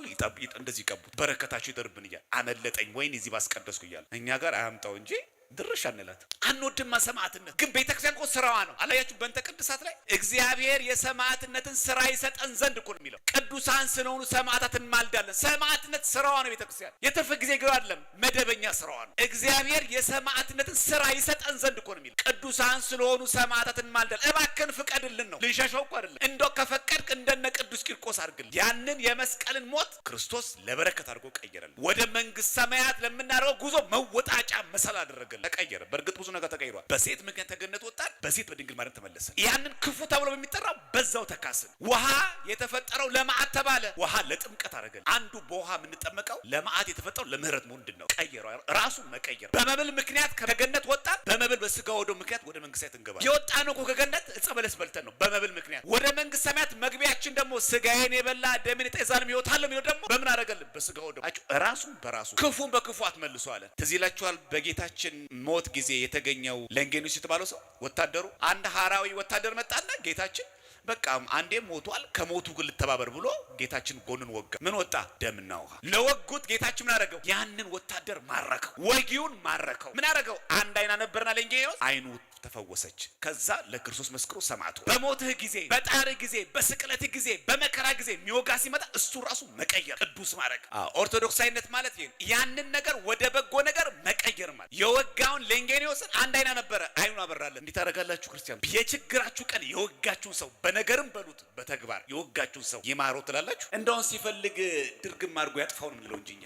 እንደዚህ ይቀቡት። በረከታቸው ይደርብን እያለ አመለጠኝ። ወይኔ እዚህ ባስቀደስኩ እያለ እኛ ጋር አያምጣው እንጂ ድርሽ አንላት አንወድማ። ሰማዕትነት ግን ቤተክርስቲያን እኮ ስራዋ ነው። አላያችሁ? በእንተ ቅድሳት ላይ እግዚአብሔር የሰማዕትነትን ስራ ይሰጠን ዘንድ እኮ ነው የሚለው። ቅዱሳን ስለሆኑ ሰማዕታትን ማልዳለን። ሰማዕትነት ስራዋ ነው። ቤተክርስቲያን የትርፍ ጊዜ ግብ አይደለም፣ መደበኛ ስራዋ ነው። እግዚአብሔር የሰማዕትነትን ስራ ይሰጠን ዘንድ እኮ ነው የሚለው። ቅዱሳን ስለሆኑ ሰማዕታትን ማልዳለን። እባክን ፍቀድልን ነው፣ ልንሸሸው እኮ አይደለም። እንደው ከፈቀድክ እንደነ ቅዱስ ቂርቆስ አድርግልን። ያንን የመስቀልን ሞት ክርስቶስ ለበረከት አድርጎ ቀየረልን። ወደ መንግስት ሰማያት ለምናደርገው ጉዞ መወጣጫ መሰል አደረገልን። ተቀየረ። በእርግጥ ብዙ ነገር ተቀይሯል። በሴት ምክንያት ተገነት ወጣን፣ በሴት በድንግል ማርያም ተመለሰ። ያንን ክፉ ተብሎ በሚጠራው በዛው ተካስን። ውሃ የተፈጠረው ለመዓት ተባለ፣ ውሃ ለጥምቀት አደረገን። አንዱ በውሃ የምንጠመቀው ለመዓት የተፈጠረው ለምህረት ምንድን ነው? ቀየረው፣ ራሱ መቀየር። በመብል ምክንያት ከገነት ወጣን፣ በመብል በስጋ ወደሙ ምክንያት ወደ መንግስት ሰማያት እንገባለን። የወጣነው እኮ ከገነት ዕፀ በለስ በልተን ነው፣ በመብል ምክንያት። ወደ መንግስት ሰማያት መግቢያችን ደግሞ ስጋዬን የበላ ደሜን የጠጣ የዘላለም ሕይወት አለው የሚለው ደግሞ በምን አደረገልን? በስጋ ወደሙ። ራሱ በራሱ ክፉን በክፉ አትመልሱ አለ። ትዝ ይላችኋል በጌታችን ሞት ጊዜ የተገኘው ለንጌኖስ የተባለው ሰው ወታደሩ አንድ ሐራዊ ወታደር መጣና ጌታችን በቃ አንዴ ሞቷል፣ ከሞቱ ግን ልተባበር ብሎ ጌታችን ጎንን ወጋ። ምን ወጣ? ደምና ውሃ። ለወጉት ጌታችን ምን አደረገው? ያንን ወታደር ማረከው፣ ወጊውን ማረከው። ምን አደረገው? አንድ አይና ነበርና ለንጌኖስ አይኑ ተፈወሰች። ከዛ ለክርስቶስ መስክሮ ሰማዕት ሆነ። በሞትህ ጊዜ፣ በጣርህ ጊዜ፣ በስቅለትህ ጊዜ፣ በመከራ ጊዜ የሚወጋ ሲመጣ እሱ ራሱ መቀየር፣ ቅዱስ ማድረግ። ኦርቶዶክሳዊነት ማለት ይሄን ያንን ነገር ወደ በጎ ነገር መቀየር ማለት። የወጋውን ሌንጌኒዮስን አንድ አይና ነበረ፣ አይኑን አበራለን። እንዴት ታደርጋላችሁ ክርስቲያኖች? የችግራችሁ ቀን የወጋችሁን ሰው በነገርም በሉት በተግባር የወጋችሁን ሰው ይማረው ትላላችሁ። እንደውን ሲፈልግ ድርግም አድርጎ ያጥፋው ነው የምንለው እንጂ እኛ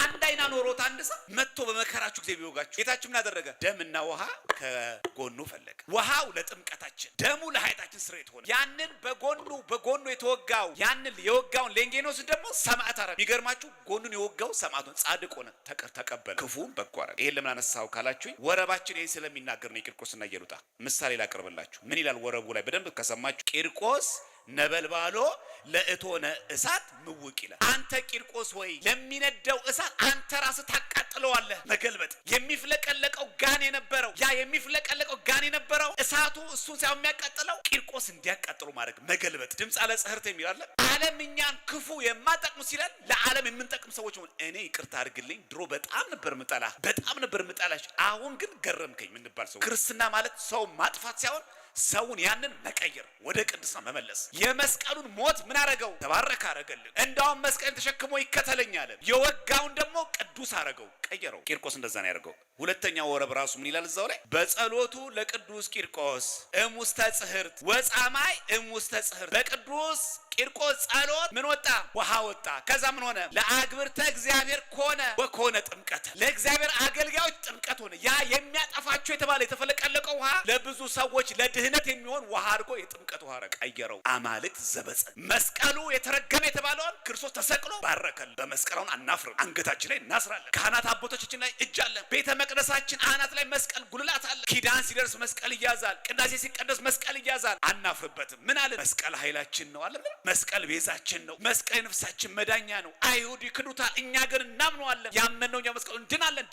አንድ አይና ኖሮት አንድ ሰው መጥቶ በመከራችሁ ጊዜ ቢወጋችሁ ጌታችን ምን አደረገ? ደምና ውሃ ከጎኑ ፈለገ። ውሃው ለጥምቀታችን፣ ደሙ ለኃጢአታችን ስርየት ሆነ። ያንን በጎኑ የተወጋው ያንን የወጋውን ሌንጌኖስን ደግሞ ሰማዕት አረገ። የሚገርማችሁ ጎኑን የወጋው ሰማዕት ሆነ፣ ጻድቅ ሆነ፣ ተቀበለ፣ ክፉም በጎ አረገ። ይሄን ለምን አነሳው ካላችሁኝ ወረባችን ይሄን ስለሚናገር ነው። የቂርቆስና ኢየሉጣ ምሳሌ ላቀርብላችሁ። ምን ይላል ወረቡ ላይ በደንብ ከሰማችሁ? ቂርቆስ ነበልባሎ ለእቶነ እሳት ምውቅ ይላል። አንተ ቂርቆስ ወይ ለሚነደው እሳት አንተ ራስህ ታቃጥለዋለህ። መገልበጥ የሚፍለቀለቀው ጋን የነበረው ያ የሚፍለቀለቀው ጋን የነበረው እሳቱ እሱን ሳይሆን የሚያቃጥለው ቂርቆስ እንዲያቃጥሉ ማድረግ መገልበጥ። ድምፅ አለ ጽህርት የሚላል ዓለም እኛን ክፉ የማጠቅሙ ሲለን ለዓለም የምንጠቅም ሰዎች ሆነ። እኔ ይቅርታ አድርግልኝ፣ ድሮ በጣም ነበር ምጠላሽ፣ አሁን ግን ገረምከኝ ምንባል ሰው። ክርስትና ማለት ሰው ማጥፋት ሳይሆን ሰውን ያንን መቀየር፣ ወደ ቅድስና መመለስ። የመስቀሉን ሞት ምን አረገው? ተባረከ አረገልን። እንዳውም መስቀልን ተሸክሞ ይከተለኛል። የወጋውን ደግሞ ቅዱስ አረገው፣ ቀየረው። ቂርቆስ እንደዛ ነው ያደርገው። ሁለተኛው ወረብ ራሱ ምን ይላል እዛው ላይ? በጸሎቱ ለቅዱስ ቂርቆስ እሙስተ ጽህርት ወጻማይ እሙስተ ጽህርት። በቅዱስ ቂርቆስ ጸሎት ምን ወጣ? ውሃ ወጣ። ከዛ ምን ሆነ? ለአግብርተ እግዚአብሔር ኮነ ወኮነ ጥምቀተ። ለእግዚአብሔር አገልጋዮች ጥምቀት ሆነ። ያ የሚያጠፋቸው የተባለ የተፈለቀለቀው ውሃ ለብዙ ሰዎች ለድህነት የሚሆን ውሃ አድርጎ የጥምቀት ውሃ ቀየረው። አማልክት ዘበጸ። መስቀሉ የተረገመ የተባለውን ክርስቶስ ተሰቅሎ ባረከል። በመስቀሉን አናፍርም፣ አንገታችን ላይ እናስራለን። ካህናት አባቶቻችን ላይ እጅ አለን። ቤተ መቅደሳችን አናት ላይ መስቀል ጉልላት አለ። ኪዳን ሲደርስ መስቀል ይያዛል። ቅዳሴ ሲቀደስ መስቀል ይያዛል። አናፍርበትም። ምን አለ? መስቀል ኃይላችን ነው አለ። መስቀል ቤዛችን ነው። መስቀል ነፍሳችን መዳኛ ነው። አይሁድ ይክዱታል፣ እኛ ግን እናምነዋለን። ያመነው እኛ መስቀሉ እንድናለን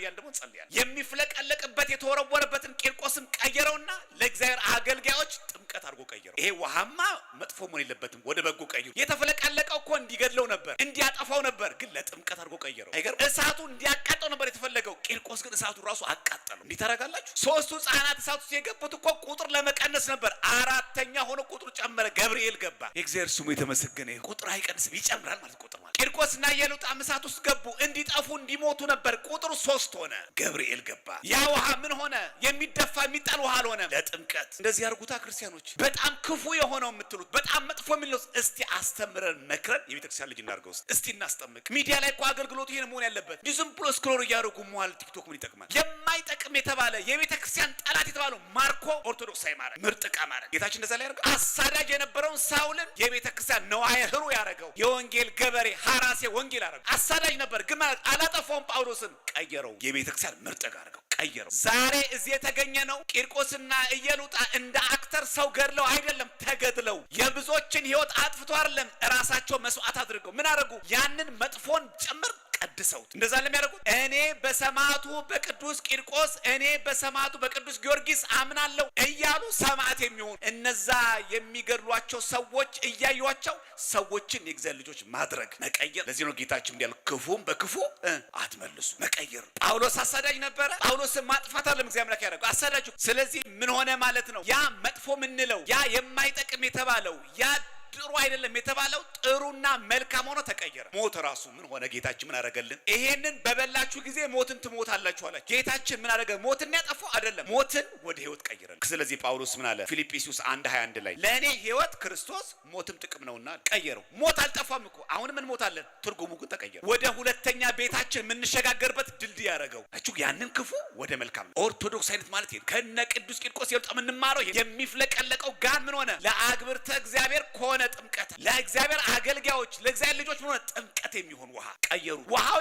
ያን ደግሞ እንጸልያለን። የሚፍለቀለቅበት የተወረወረበትን ቂርቆስም ቀየረውና ለእግዚአብሔር አገልጋዮች ጥምቀት አድርጎ ቀየረው። ይሄ ውሃማ መጥፎ መሆን የለበትም፣ ወደ በጎ ቀይሩ። የተፈለቀለቀው እኮ እንዲገድለው ነበር፣ እንዲያጠፋው ነበር፣ ግን ለጥምቀት አድርጎ ቀየረው። አይገርም? እሳቱ እንዲያቃጠው ነበር የተፈለገው። ቂርቆስ ግን እሳቱ ራሱ አቃጠለው። እንዲህ ታደርጋላችሁ? ሶስቱ ሕፃናት እሳቱ የገቡት እኮ ቁጥር ለመቀነስ ነበር። አራተኛ ሆኖ ቁጥሩ ጨመረ። ገብርኤል ገባ። የእግዚአብሔር ስሙ የተመሰገነ። ቁጥር አይቀንስም፣ ይጨምራል ማለት ቁጥር ማለት። ቂርቆስና ኢየሉጣ እሳት ውስጥ ገቡ። እንዲጠፉ እንዲሞቱ ነበር። ቁጥሩ 3 ሆነ። ገብርኤል ገባ። ያ ውሃ ምን ሆነ? የሚደፋ የሚጣል ውሃ አልሆነም። ለጥምቀት እንደዚህ ያርጉታ ክርስቲያኖች። በጣም ክፉ የሆነው የምትሉት በጣም መጥፎ የሚለው እስቲ አስተምረን መክረን የቤተክርስቲያን ልጅ እናድርገው። እስቲ እናስጠምቅ። ሚዲያ ላይ እኮ አገልግሎቱ ይሄን መሆን ያለበት። ዝም ብሎ ስክሮል እያደረጉ መዋል ቲክቶክ ምን ይጠቅማል? የማይጠቅም የተባለ የቤተክርስቲያን ጠላት የተባለው ማርኮ ኦርቶዶክሳዊ ማረግ፣ ምርጥ ዕቃ ማረግ። ጌታችን እንደዛ ላይ ያደርገው። አሳዳጅ የነበረውን ሳውልን የቤተክርስቲያን ነዋየ ህሩ ያደረገው፣ የወንጌል ገበሬ ሐራሴ ወንጌል ያደረገው። አሳዳጅ ነበር ግን አላጠፋውም። ጳውሎስን ቀየረው፣ የቤተክርስቲያን ምርጥ ዕቃ አደረገው፣ ቀየረው። ዛሬ እዚህ የተገኘ ነው ቂርቆስና ኢየሉጣ እንደ አክተር ሰው ገድለው አይደለም፣ ተገድለው የብዙዎችን ህይወት አጥፍቶ አይደለም፣ ራሳቸው መስዋዕት አድርገው ምን አደረጉ? ያንን መጥፎን ጨምር ቀድሰውት። እንደዛ ለሚያደርጉት እኔ በሰማዕቱ በቅዱስ ቂርቆስ እኔ በሰማዕቱ በቅዱስ ጊዮርጊስ አምናለሁ እያሉ ሰማዕት የሚሆኑ እነዛ የሚገድሏቸው ሰዎች እያዩዋቸው ሰዎችን የእግዚአብሔር ልጆች ማድረግ መቀየር። ለዚህ ነው ጌታችን እንዲያል ክፉም በክፉ አትመልሱ፣ መቀየር። ጳውሎስ አሳዳጅ ነበረ። ጳውሎስን ማጥፋት አይደለም እግዚአብሔር አምላክ ያደረገው፣ አሳዳጅ። ስለዚህ ምን ሆነ ማለት ነው? ያ መጥፎ ምንለው ያ የማይጠቅም የተባለው ያ ጥሩ አይደለም የተባለው ጥሩና መልካም ሆኖ ተቀየረ። ሞት ራሱ ምን ሆነ? ጌታችን ምን አደረገልን? ይሄንን በበላችሁ ጊዜ ሞትን ትሞታላችሁ አለ። ጌታችን ምን አደረገ? ሞትን ያጠፋው አይደለም፣ ሞትን ወደ ህይወት ቀየረን። ስለዚህ ጳውሎስ ምን አለ? ፊልጵስዩስ 1:21 ላይ ለእኔ ህይወት ክርስቶስ ሞትም ጥቅም ነውና ቀየረው። ሞት አልጠፋም እኮ አሁንም እንሞታለን፣ ትርጉሙ ግን ተቀየረ። ወደ ሁለተኛ ቤታችን የምንሸጋገርበት ድልድይ ያደረገው እቹ ያንን ክፉ ወደ መልካም ነው። ኦርቶዶክስ አይነት ማለት ይሄ ከነ ቅዱስ ቂርቆስ ይልጣ የምንማረው የሚፍለቀለቀው ጋን ምን ሆነ? ለአግብርተ እግዚአብሔር ኮነ ጥምቀት። ለእግዚአብሔር አገልጋዮች ለእግዚአብሔር ልጆች ምን ሆነ? ጥምቀት የሚሆን ውሃ ቀየሩ። ውሃው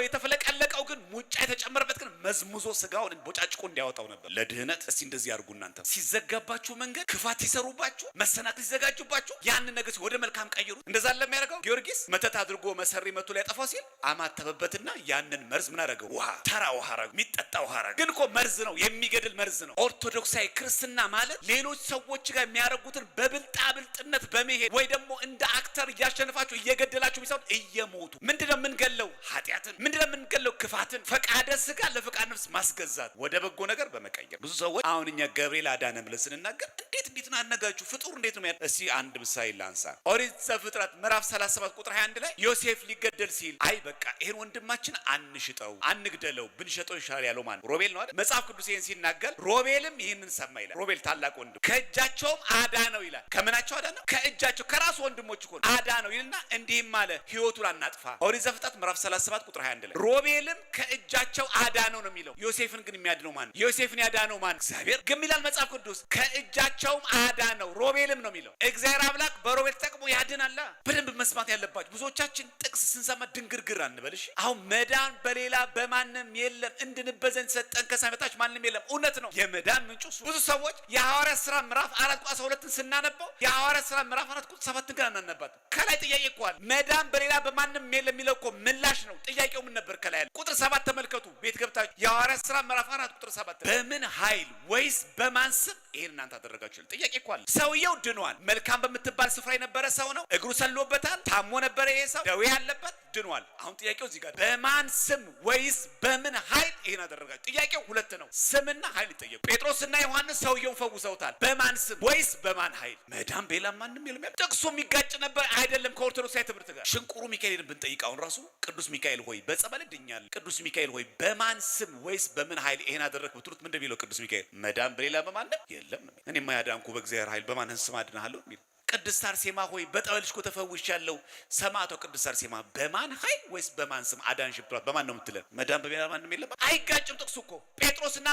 የተፈለቀለቀው ግን ሙጫ የተጨመረበት ግን መዝሙዞ ስጋውን ቦጫጭቆ እንዲያወጣው ነበር ለድህነት። እስቲ እንደዚህ ያርጉ እናንተ። ሲዘጋባችሁ መንገድ ክፋት ሲሰሩባችሁ መሰናክል ሲዘጋጁባችሁ ያንን ነገር ወደ መልካም ቀይሩ። እንደዛ ለሚያደርገው ጊዮርጊስ መተት አድርጎ መሰሪ መቶ ላይ ያጠፋው ሲል አማተበበትና ያንን መርዝ ምን አደረገው? ውሃ፣ ተራ ውሃ አረገው፣ የሚጠጣ ውሃ አረገው። ግን እኮ መርዝ ነው፣ የሚገድል መርዝ ነው። ኦርቶዶክሳዊ ክርስትና ማለት ሌሎች ሰዎች ጋር የሚያደርጉትን በብልጣ ብልጥነት በመሄድ እየሄዱ ወይ ደግሞ እንደ አክተር እያሸነፋችሁ እየገደላችሁ ቢሳው እየሞቱ ምንድነው የምንገለው? ኃጢአትን። ምንድነው የምንገለው? ክፋትን፣ ፈቃደ ስጋ ለፈቃደ ነፍስ ማስገዛት፣ ወደ በጎ ነገር በመቀየር። ብዙ ሰዎች አሁን እኛ ገብርኤል አዳነ ብለን ስንናገር እንዴት ነው አነጋችሁ? ፍጡር እንዴት ነው ማለት? እስቲ አንድ ምሳሌ ላንሳ። ኦሪት ዘፍጥረት ምዕራፍ 37 ቁጥር 21 ላይ ዮሴፍ ሊገደል ሲል አይ በቃ ይሄን ወንድማችን አንሽጠው፣ አንግደለው፣ ብንሸጠው ይሻላል ያለው ማን? ሮቤል ነው አይደል? መጽሐፍ ቅዱስ ይሄን ሲናገር ሮቤልም ይሄንን ሰማ ይላል። ሮቤል ታላቅ ወንድም ከእጃቸውም አዳነው ይላል። ከምናቸው አዳነው? ከእጃቸው ከራሱ ወንድሞች እኮ አዳነው ይልና እንዲህም አለ ህይወቱን አናጥፋ። ኦሪት ዘፍጥረት ምዕራፍ 37 ቁጥር 21 ላይ ሮቤልም ከእጃቸው አዳነው ነው የሚለው። ዮሴፍን ግን የሚያድነው ማን? ዮሴፍን ያዳነው ማን? እግዚአብሔር። ግን ይላል መጽሐፍ ቅዱስ ከእጃቸውም አዳነው። ሮቤልም ነው የሚለው። እግዚአብሔር አምላክ በሮቤል ተጠቅሞ ያድናል። በደንብ መስማት ያለባችሁ ብዙዎቻችን ጥቅስ ስንሰማ ድንግርግር አንበልሽ። አሁን መዳን በሌላ በማንም የለም፣ እንድንበዘን ሰጠን ከሰማይ በታች ማንም የለም። እውነት ነው። የመዳን ምንጩ እሱ። ብዙ ሰዎች የሐዋርያት ሥራ ምዕራፍ 4 ቁጥር 12ን ስናነበው የሐዋርያት ሥራ ምዕራፍ 4 ቁጥር 7 ጋር እናነባት። ከላይ ጥያቄ እኮ አለ። መዳን በሌላ በማንም የለም የሚለው እኮ ምላሽ ነው። ጥያቄው ምን ነበር? ከላይ ያለ ቁጥር 7 ተመልከቱ። ቤት ገብታችሁ የሐዋርያት ሥራ ምዕራፍ 4 ቁጥር 7 በምን ኃይል ወይስ በማን ስም ይሄን እናንተ አደረጋችሁ? ጥያቄ እኮ አለ። ሰውየው ድኗል። መልካም በምትባል ስፍራ የነበረ ሰው ነው። እግሩ ሰሎበታል። ታሞ ነበረ። ይሄ ሰው ደዌ ያለበት ድኗል። አሁን ጥያቄው እዚህ ጋር በማን ስም ወይስ በምን ኃይል ይሄን አደረጋችሁ? ጥያቄው ሁለት ነው። ስምና ኃይል ይጠየቁ። ጴጥሮስና ዮሐንስ ሰውየውን ፈውሰውታል። በማን ስም ወይስ በማን ኃይል? መዳን በሌላ ማንም የለም። ጥቅሱ የሚጋጭ ነበር አይደለም ከኦርቶዶክሳዊ ትምህርት ጋር። ሽንቁሩ ሚካኤልን ብንጠይቃውን ራሱ ቅዱስ ሚካኤል ሆይ በጸበል ድኛለሁ፣ ቅዱስ ሚካኤል ሆይ በማን ስም ወይስ በምን ኃይል ይሄን አደረግህ ብትሉት ምንድን ነው የሚለው? ቅዱስ ሚካኤል መዳን በሌላ በማንም የለም። እኔማ ያዳንኩ በእግዚአብሔር ኃይል በማን ስም አድናለሁ የሚል። ቅድስት አርሴማ ሆይ በጠበልሽ እኮ ተፈውሻለሁ። ሰማዕቷ ቅድስት አርሴማ በማን ኃይል ወይስ በማን ስም አዳንሽ ብትሏት በማን ነው የምትለን? መዳን በሌላ ማንም የለም። አይጋጭም ጥቅሱ እኮ። ጴጥሮስና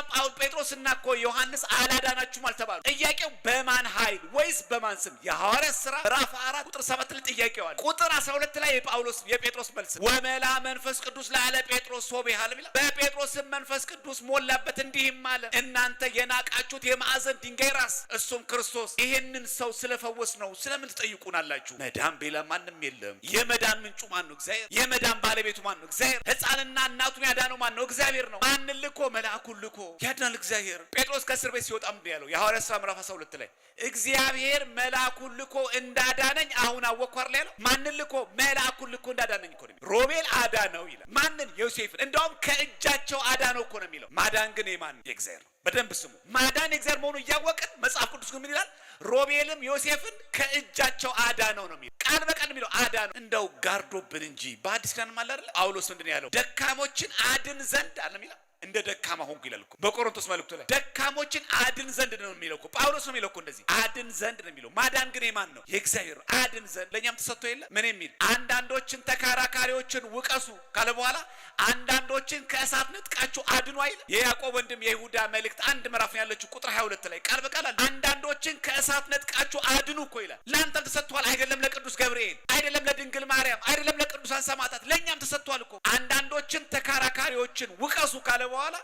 እኮ ዮሐንስ አላዳናችሁም አልተባሉ። ጥያቄው በማን ኃይል ወይስ በማን ስም? የሐዋርያት ሥራ ምዕራፍ 4 ቁጥር 7 ላይ ጥያቄው አለ። ቁጥር 12 ላይ የጴጥሮስ መልስ ወመላ መንፈስ ቅዱስ ላለ ጴጥሮስ ሶቤሃለ ይላል። በጴጥሮስም መንፈስ ቅዱስ ሞላበት እንዲህም አለ እናንተ የናቃችሁት የማዕዘን ድንጋይ ራስ እሱም ክርስቶስ ይሄንን ሰው ስለፈወስ ነው ስለምን ትጠይቁናላችሁ? መዳን በሌላ ማንም የለም። የመዳን ምንጩ ማን ነው? እግዚአብሔር። የመዳን ባለቤቱ ማን ነው? እግዚአብሔር። ሕፃንና እናቱን ያዳነው ማን ነው? እግዚአብሔር ነው። ማንን ልኮ? መልአኩን ልኮ ያድናል እግዚአብሔር። ጴጥሮስ ከእስር ቤት ሲወጣ ምንድን ያለው? የሐዋርያት ሥራ ምዕራፍ 12 ላይ እግዚአብሔር መልአኩን ልኮ እንዳዳነኝ አሁን አወቅኩ አይደል ያለው? ማንን ልኮ? መልአኩን ልኮ እንዳዳነኝ እኮ ነው። ሮቤል አዳነው ይላል። ማንን? ዮሴፍን። እንደውም ከእጃቸው አዳነው እኮ ነው የሚለው። ማዳን ግን የማን? የእግዚአብሔር ነው። በደንብ ስሙ። ማዳን የእግዚአብሔር መሆኑ እያወቅን መጽሐፍ ቅዱስ ግን ምን ይላል? ሮቤልም ዮሴፍን ከእጃቸው አዳነው ነው የሚለው። ቃል በቃል የሚለው አዳነው። እንደው ጋርዶብን እንጂ በአዲስ ኪዳን ማለት አይደል? ጳውሎስ ምንድን ነው ያለው? ደካሞችን አድን ዘንድ አለ የሚለው። እንደ ደካማ ሆንኩ ይላል እኮ በቆሮንቶስ መልእክቱ ላይ። ደካሞችን አድን ዘንድ ነው የሚለው እኮ ጳውሎስ ነው የሚለው እኮ እንደዚህ አድን ዘንድ ነው የሚለው። ማዳን ግን የማን ነው? የእግዚአብሔር ነው። አድን ዘንድ ለእኛም ተሰጥቶ የለ ምን የሚል አንዳንዶችን ተከራካሪዎችን ውቀሱ ካለ በኋላ አንዳንዶችን ከእሳት ነጥቃችሁ አድኑ አይል? የያዕቆብ ወንድም የይሁዳ መልእክት 1 ምዕራፍ ያለችው ቁጥር 22 ላይ ቃል በቃል አለ አንዳንዶችን ከእሳት ነጥቃችሁ አድኑ እኮ ይላል። ለአንተም ተሰጥቷል አይደለም? ለቅዱስ ገብርኤል አይደለም? ለድንግል ማርያም አይደለም? ለቅዱሳን ሰማዕታት ለእኛም ተሰጥቷል እኮ። አንዳንዶችን ተከራካሪዎችን ውቀሱ ካለ በኋላ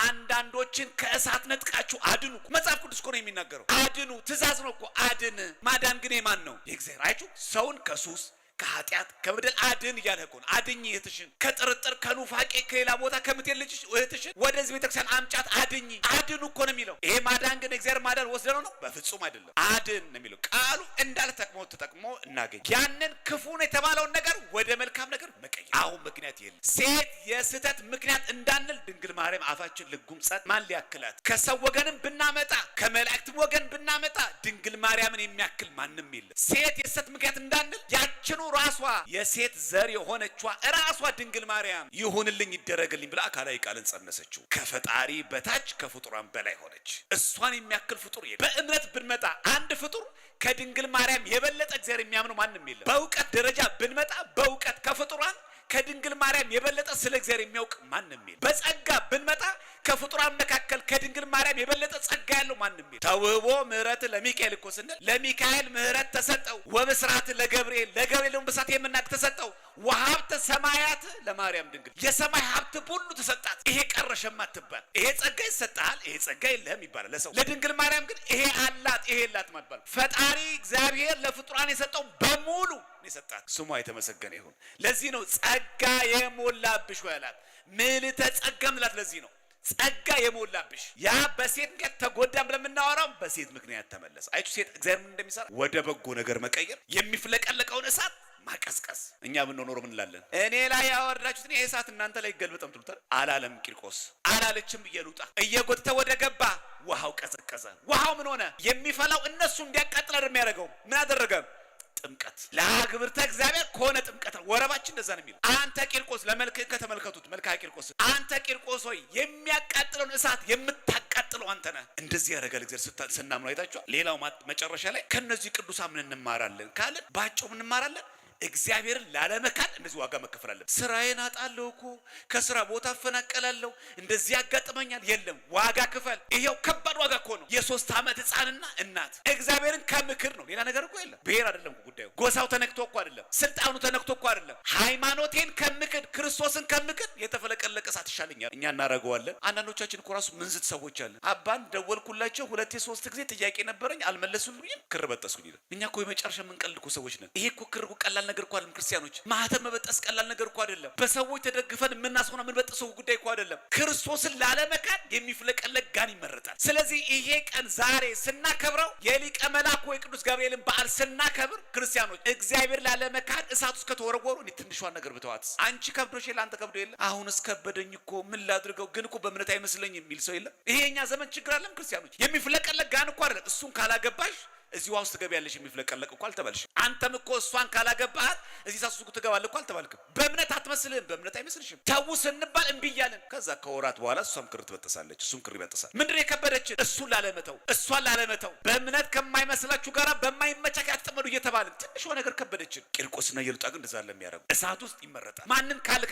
አንዳንዶችን ከእሳት ነጥቃችሁ አድኑ። መጽሐፍ ቅዱስ እኮ ነው የሚናገረው። አድኑ ትእዛዝ ነው እኮ። አድን። ማዳን ግን የማን ነው? የእግዚአብሔር። አይችሁ ሰውን ከሱስ ከኃጢአት ከበደል አድን እያለ እኮ ነው። አድኝ እህትሽን ከጥርጥር ከኑፋቄ ከሌላ ቦታ ከምትሄድ ልጅሽ እህትሽን ወደዚህ ቤተክርስቲያን አምጫት አድኝ። አድኑ እኮ ነው የሚለው። ይሄ ማዳን ግን እግዚአብሔር ማዳን ወስደነው ነው? በፍጹም አይደለም። አድን ነው የሚለው ቃሉ። እንዳለ ተጠቅሞ እናገኝ ያንን ክፉን የተባለውን ነገር ወደ መልካም ነገር መቀየር። አሁን ምክንያት የለም። ሴት የስህተት ምክንያት እንዳንል ድንግል ማርያም አፋችን ልጉም ጸጥ ማን ሊያክላት? ከሰው ወገንም ብናመጣ ከመላእክትም ወገን ብናመጣ ድንግል ማርያምን የሚያክል ማንም የለም። ሴት የስህተት ምክንያት እንዳንል ያችኑ ራሷ የሴት ዘር የሆነችዋ ራሷ ድንግል ማርያም ይሁንልኝ ይደረግልኝ ብላ አካላዊ ቃልን ጸነሰችው። ከፈጣሪ በታች ከፍጡራን በላይ ሆነች። እሷን የሚያክል ፍጡር የለም። በእምነት ብንመጣ አንድ ፍጡር ከድንግል ማርያም የበለጠ እግዚአብሔር የሚያምነው ማንም የለም። በእውቀት ደረጃ ብንመጣ በእውቀት ከፍጡራን ከድንግል ማርያም የበለጠ ስለ እግዚአብሔር የሚያውቅ ማንም የለም። በጸጋ ብንመጣ ከፍጡራን መካከል ከድንግል ማርያም የበለጠ ጸጋ ያለው ማንም የለም። ተውቦ ምህረት ለሚካኤል እኮ ስንል ለሚካኤል ምህረት ተሰጠው። ወብስራት ለገብርኤል ደግሞ ብስራት የምናቅ ተሰጠው። ወሀብተ ሰማያት ለማርያም ድንግል የሰማይ ሀብት ሁሉ ተሰጣት። ይሄ ቀረሸማ ትባል። ይሄ ጸጋ ይሰጣል፣ ይሄ ጸጋ የለህም ይባላል ለሰው። ለድንግል ማርያም ግን ይሄ አላት ይሄ የላት ማለት ፈጣሪ እግዚአብሔር ለፍጡራን የሰጠው በሙሉ የሰጣት ስሟ የተመሰገነ ይሁን። ለዚህ ነው ጸጋ የሞላብሽ ያላት። ምልዕተ ጸጋ ምላት ለዚህ ነው ጸጋ የሞላብሽ ያ በሴት ምክንያት ተጎዳም ለምናወራው በሴት ምክንያት ተመለሰ። አይቱ ሴት እግዚአብሔር ምን እንደሚሰራ ወደ በጎ ነገር መቀየር፣ የሚፍለቀለቀውን እሳት ማቀዝቀዝ። እኛ ብንኖር ምን እንላለን? እኔ ላይ ያወርዳችሁት ይሄ እሳት እናንተ ላይ ይገልበጣም ትሉታል አላለም ቂርቆስ። አላለችም እየሉጣ እየጎተተ ወደ ገባ ውሃው ቀዘቀዘ። ውሃው ምን ሆነ? የሚፈላው እነሱ እንዲያቃጥል አይደል የሚያደርገው? ምን አደረገ? ጥምቀት። ለአግብርተ እግዚአብሔር ከሆነ ጥምቀት ነው። ወረባችን እንደዛ ነው የሚለው። አንተ ቂርቆስ ለመልክህ ከተመልከቱት መልክዓ ቂርቆስ፣ አንተ ቂርቆስ ሆይ የሚያቃጥለውን እሳት የምታቃጥለው አንተ ነህ። እንደዚህ ያደርጋል እግዚአብሔር ስናምነው። አይታችኋል። ሌላው መጨረሻ ላይ ከነዚህ ቅዱሳን ምን እንማራለን ካለን ባጭሩ ምን እንማራለን? እግዚአብሔርን ላለመካድ እንደዚህ ዋጋ መከፈል አለበት። ስራዬን አጣለሁ እኮ ከስራ ቦታ አፈናቀላለሁ እንደዚህ ያጋጥመኛል። የለም ዋጋ ክፈል። ይሄው ከባድ ዋጋ እኮ ነው። የ3 ዓመት ህፃንና እናት እግዚአብሔርን ከምክር ነው። ሌላ ነገር እኮ የለም። ብሔር አይደለም ጉዳዩ። ጎሳው ተነክቶ እኮ አይደለም። ስልጣኑ ተነክቶ እኮ አይደለም። ሃይማኖቴን ከምክድ ክርስቶስን ከምክድ የተፈለቀለቀ እሳት ይሻለኛል። እኛ እናረጋዋለን። አንዳንዶቻችን እኮ ራሱ ምንዝት ሰዎች አለን። አባን ደወልኩላቸው 2-3 ጊዜ ጥያቄ ነበረኝ አልመለሱልኝም፣ ክር በጠስኩኝ ይላል። እኛ እኮ የመጨረሻ የምንቀልድ እኮ ሰዎች ነን። ይሄ እኮ ክር ቀላል ነገር እኮ አይደለም። ክርስቲያኖች ማህተም መበጠስ ቀላል ነገር እኮ አይደለም። በሰዎች ተደግፈን የምናስሆነው የምንበጥሰው ጉዳይ እኮ አይደለም። ክርስቶስን ላለመካድ የሚፍለቀለቅ ጋን ይመረጣል። ስለዚህ ይሄ ቀን ዛሬ ስናከብረው የሊቀ መላኩ የቅዱስ ገብርኤልን በዓል ስናከብር ክርስቲያኖች እግዚአብሔር ላለመካድ እሳት ውስጥ ከተወረወሩ እኔ ትንሿን ነገር ብተዋት አንቺ ከብዶሽ የለ አንተ ከብዶ የለ አሁንስ ከበደኝ እኮ ምን ላድርገው ግን እኮ በእምነት አይመስለኝም የሚል ሰው የለም። ይሄ የኛ ዘመን ችግር አለም ክርስቲያኖች። የሚፍለቀለቅ ጋን እኮ አይደለም። እሱን ካላገባሽ እዚህ ውስጥ ትገቢያለሽ። የሚፍለቀለቅ እኮ አልተባልሽ። አንተም እኮ እሷን ካላገባሃት እዚህ ሳሱ ትገባለህ እኮ አልተባልክም። በእምነት አትመስልህም፣ በእምነት አይመስልሽም። ተው ስንባል እምቢ እያልን ከዛ ከወራት በኋላ እሷም ክር ትበጥሳለች፣ እሱም ክር ይበጥሳል። ምንድነው የከበደችን? እሱን ላለመተው፣ እሷን ላለመተው በእምነት ከማይመስላችሁ ጋራ በማይመቻክ አትጠመዱ እየተባልን ትንሽ ነገር ከበደችን። ቂርቆስና ኢየሉጣ ግን እንደዛ ለሚያረጉ እሳት ውስጥ ይመረጣል። ማንን ካለ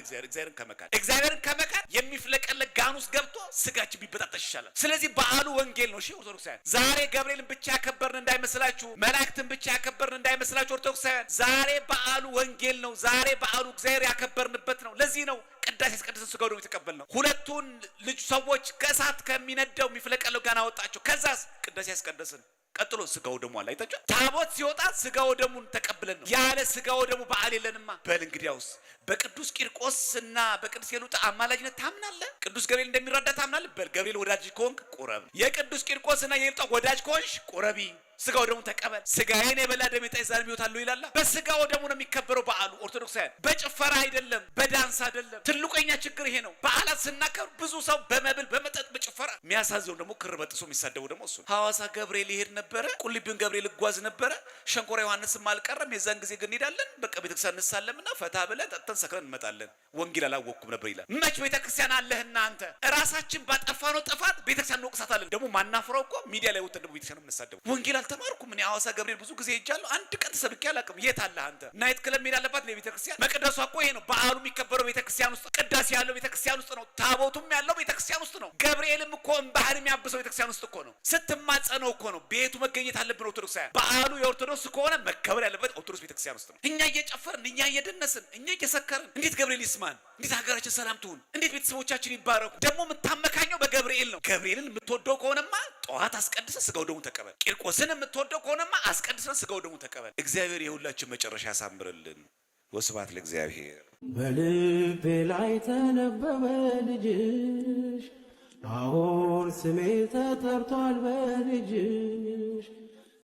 እግዚአብሔርን ከመካድ እግዚአብሔርን ከመካድ የሚፍለቀለቅ ጋን ውስጥ ገብቶ ስጋችን ቢበጣጠሽ ይሻላል። ስለዚህ በዓሉ ወንጌል ነው። እሺ ኦርቶዶክሳውያን ዛሬ ገብርኤልን ብቻ ያከበርን እንዳይመስላችሁ፣ መላእክትን ብቻ ያከበርን እንዳይመስላችሁ ኦርቶዶክሳውያን ዛሬ በዓሉ ወንጌል ነው። ዛሬ በዓሉ እግዚአብሔር ያከበርንበት ነው። ለዚህ ነው ቅዳሴ ያስቀደሰን ስጋው ደግሞ የተቀበልነው። ሁለቱን ልጅ ሰዎች ከእሳት ከሚነደው የሚፍለቀለቅ ጋን አወጣቸው። ከዛስ ቅዳሴ ያስቀደሰን ቀጥሎ ስጋው ደሙ አለ። አይታችሁ ታቦት ሲወጣ ስጋው ደሙን ተቀብለን ነው። ያለ ስጋው ደሙ በዓል የለንማ። በል እንግዲያውስ በቅዱስ ቂርቆስና በቅዱስ ኢየሉጣ አማላጅነት ታምናለህ? ቅዱስ ገብርኤል እንደሚረዳ ታምናለህ? በል ገብርኤል ወዳጅ ከሆንክ ቁረብ። የቅዱስ ቂርቆስና የኢየሉጣ ወዳጅ ከሆንሽ ቁረቢ። ስጋው ደሙ ተቀበል። ስጋዬን የበላ ደሜ ጠይዛል ይወታል ይላል። በስጋው ደሙ ነው የሚከበረው በዓሉ ኦርቶዶክሳውያን። በጭፈራ አይደለም፣ በዳንስ አይደለም። ትልቁኛ ችግር ይሄ ነው። በዓላት ስናከብር ብዙ ሰው በመብል በመጠጥ በጭፈራ የሚያሳዝነው ደግሞ ክር በጥሶ የሚሳደቡ ደግሞ እሱ። ሐዋሳ ገብርኤል ይሄድ ነበረ፣ ቁልቢውን ገብርኤል እጓዝ ነበረ፣ ሸንኮራ ዮሐንስም አልቀረም። የዛን ጊዜ ግን እንሄዳለን፣ በቃ ቤተክርስቲያን እንሳለምና ፈታ ብለን ጠጥተን ሰክረን እንመጣለን። ወንጌል አላወቅኩም ነበር ይላል። መች ቤተክርስቲያን አለህና አንተ? ራሳችን ባጠፋነው ጥፋት ቤተክርስቲያን እንወቅሳታለን። ደግሞ ማናፍረው እኮ ሚዲያ ላይ ወጥተን ደግሞ ቤተክርስቲያን የምንሳደቡ ወንጌል ተማርኩም። እኔ ሐዋሳ ገብርኤል ብዙ ጊዜ ሄጃለሁ። አንድ ቀን ተሰብኬ አላውቅም። የት አለ አንተ? ናይት ክለብ ሜዳ አለባት ለቤተክርስቲያን። መቅደሷ እኮ ይሄ ነው። በዓሉ የሚከበረው ቤተክርስቲያን ውስጥ፣ ቅዳሴ ያለው ቤተክርስቲያን ውስጥ ነው። ታቦቱም ያለው ቤተክርስቲያን ውስጥ ነው። ገብርኤልም እኮ ባህር የሚያብሰው ቤተክርስቲያን ውስጥ እኮ ነው። ስትማጸነው እኮ ነው። ቤቱ መገኘት አለብን ኦርቶዶክሳውያን። በዓሉ የኦርቶዶክስ ከሆነ መከበር ያለበት ኦርቶዶክስ ቤተክርስቲያን ውስጥ ነው። እኛ እየጨፈርን፣ እኛ እየደነስን፣ እኛ እየሰከርን እንዴት ገብርኤል ይስማን? እንዴት ሀገራችን ሰላም ትሁን? እንዴት ቤተሰቦቻችን ይባረኩ? ደግሞ የምታመካኘው በገብርኤል ነው። ገብርኤልን የምትወደው ከሆነማ ጠዋት አስቀድሰ ስጋው ደሙ ተቀበል። ቂርቆስን የምትወደው ከሆነማ አስቀድሰን ስጋው ደሙ ተቀበል። እግዚአብሔር የሁላችን መጨረሻ ያሳምርልን። ወስብሐት ለእግዚአብሔር። በልቤ ላይ ተነበበ ልጅሽ፣ አሁን ስሜ ተጠርቷል በልጅሽ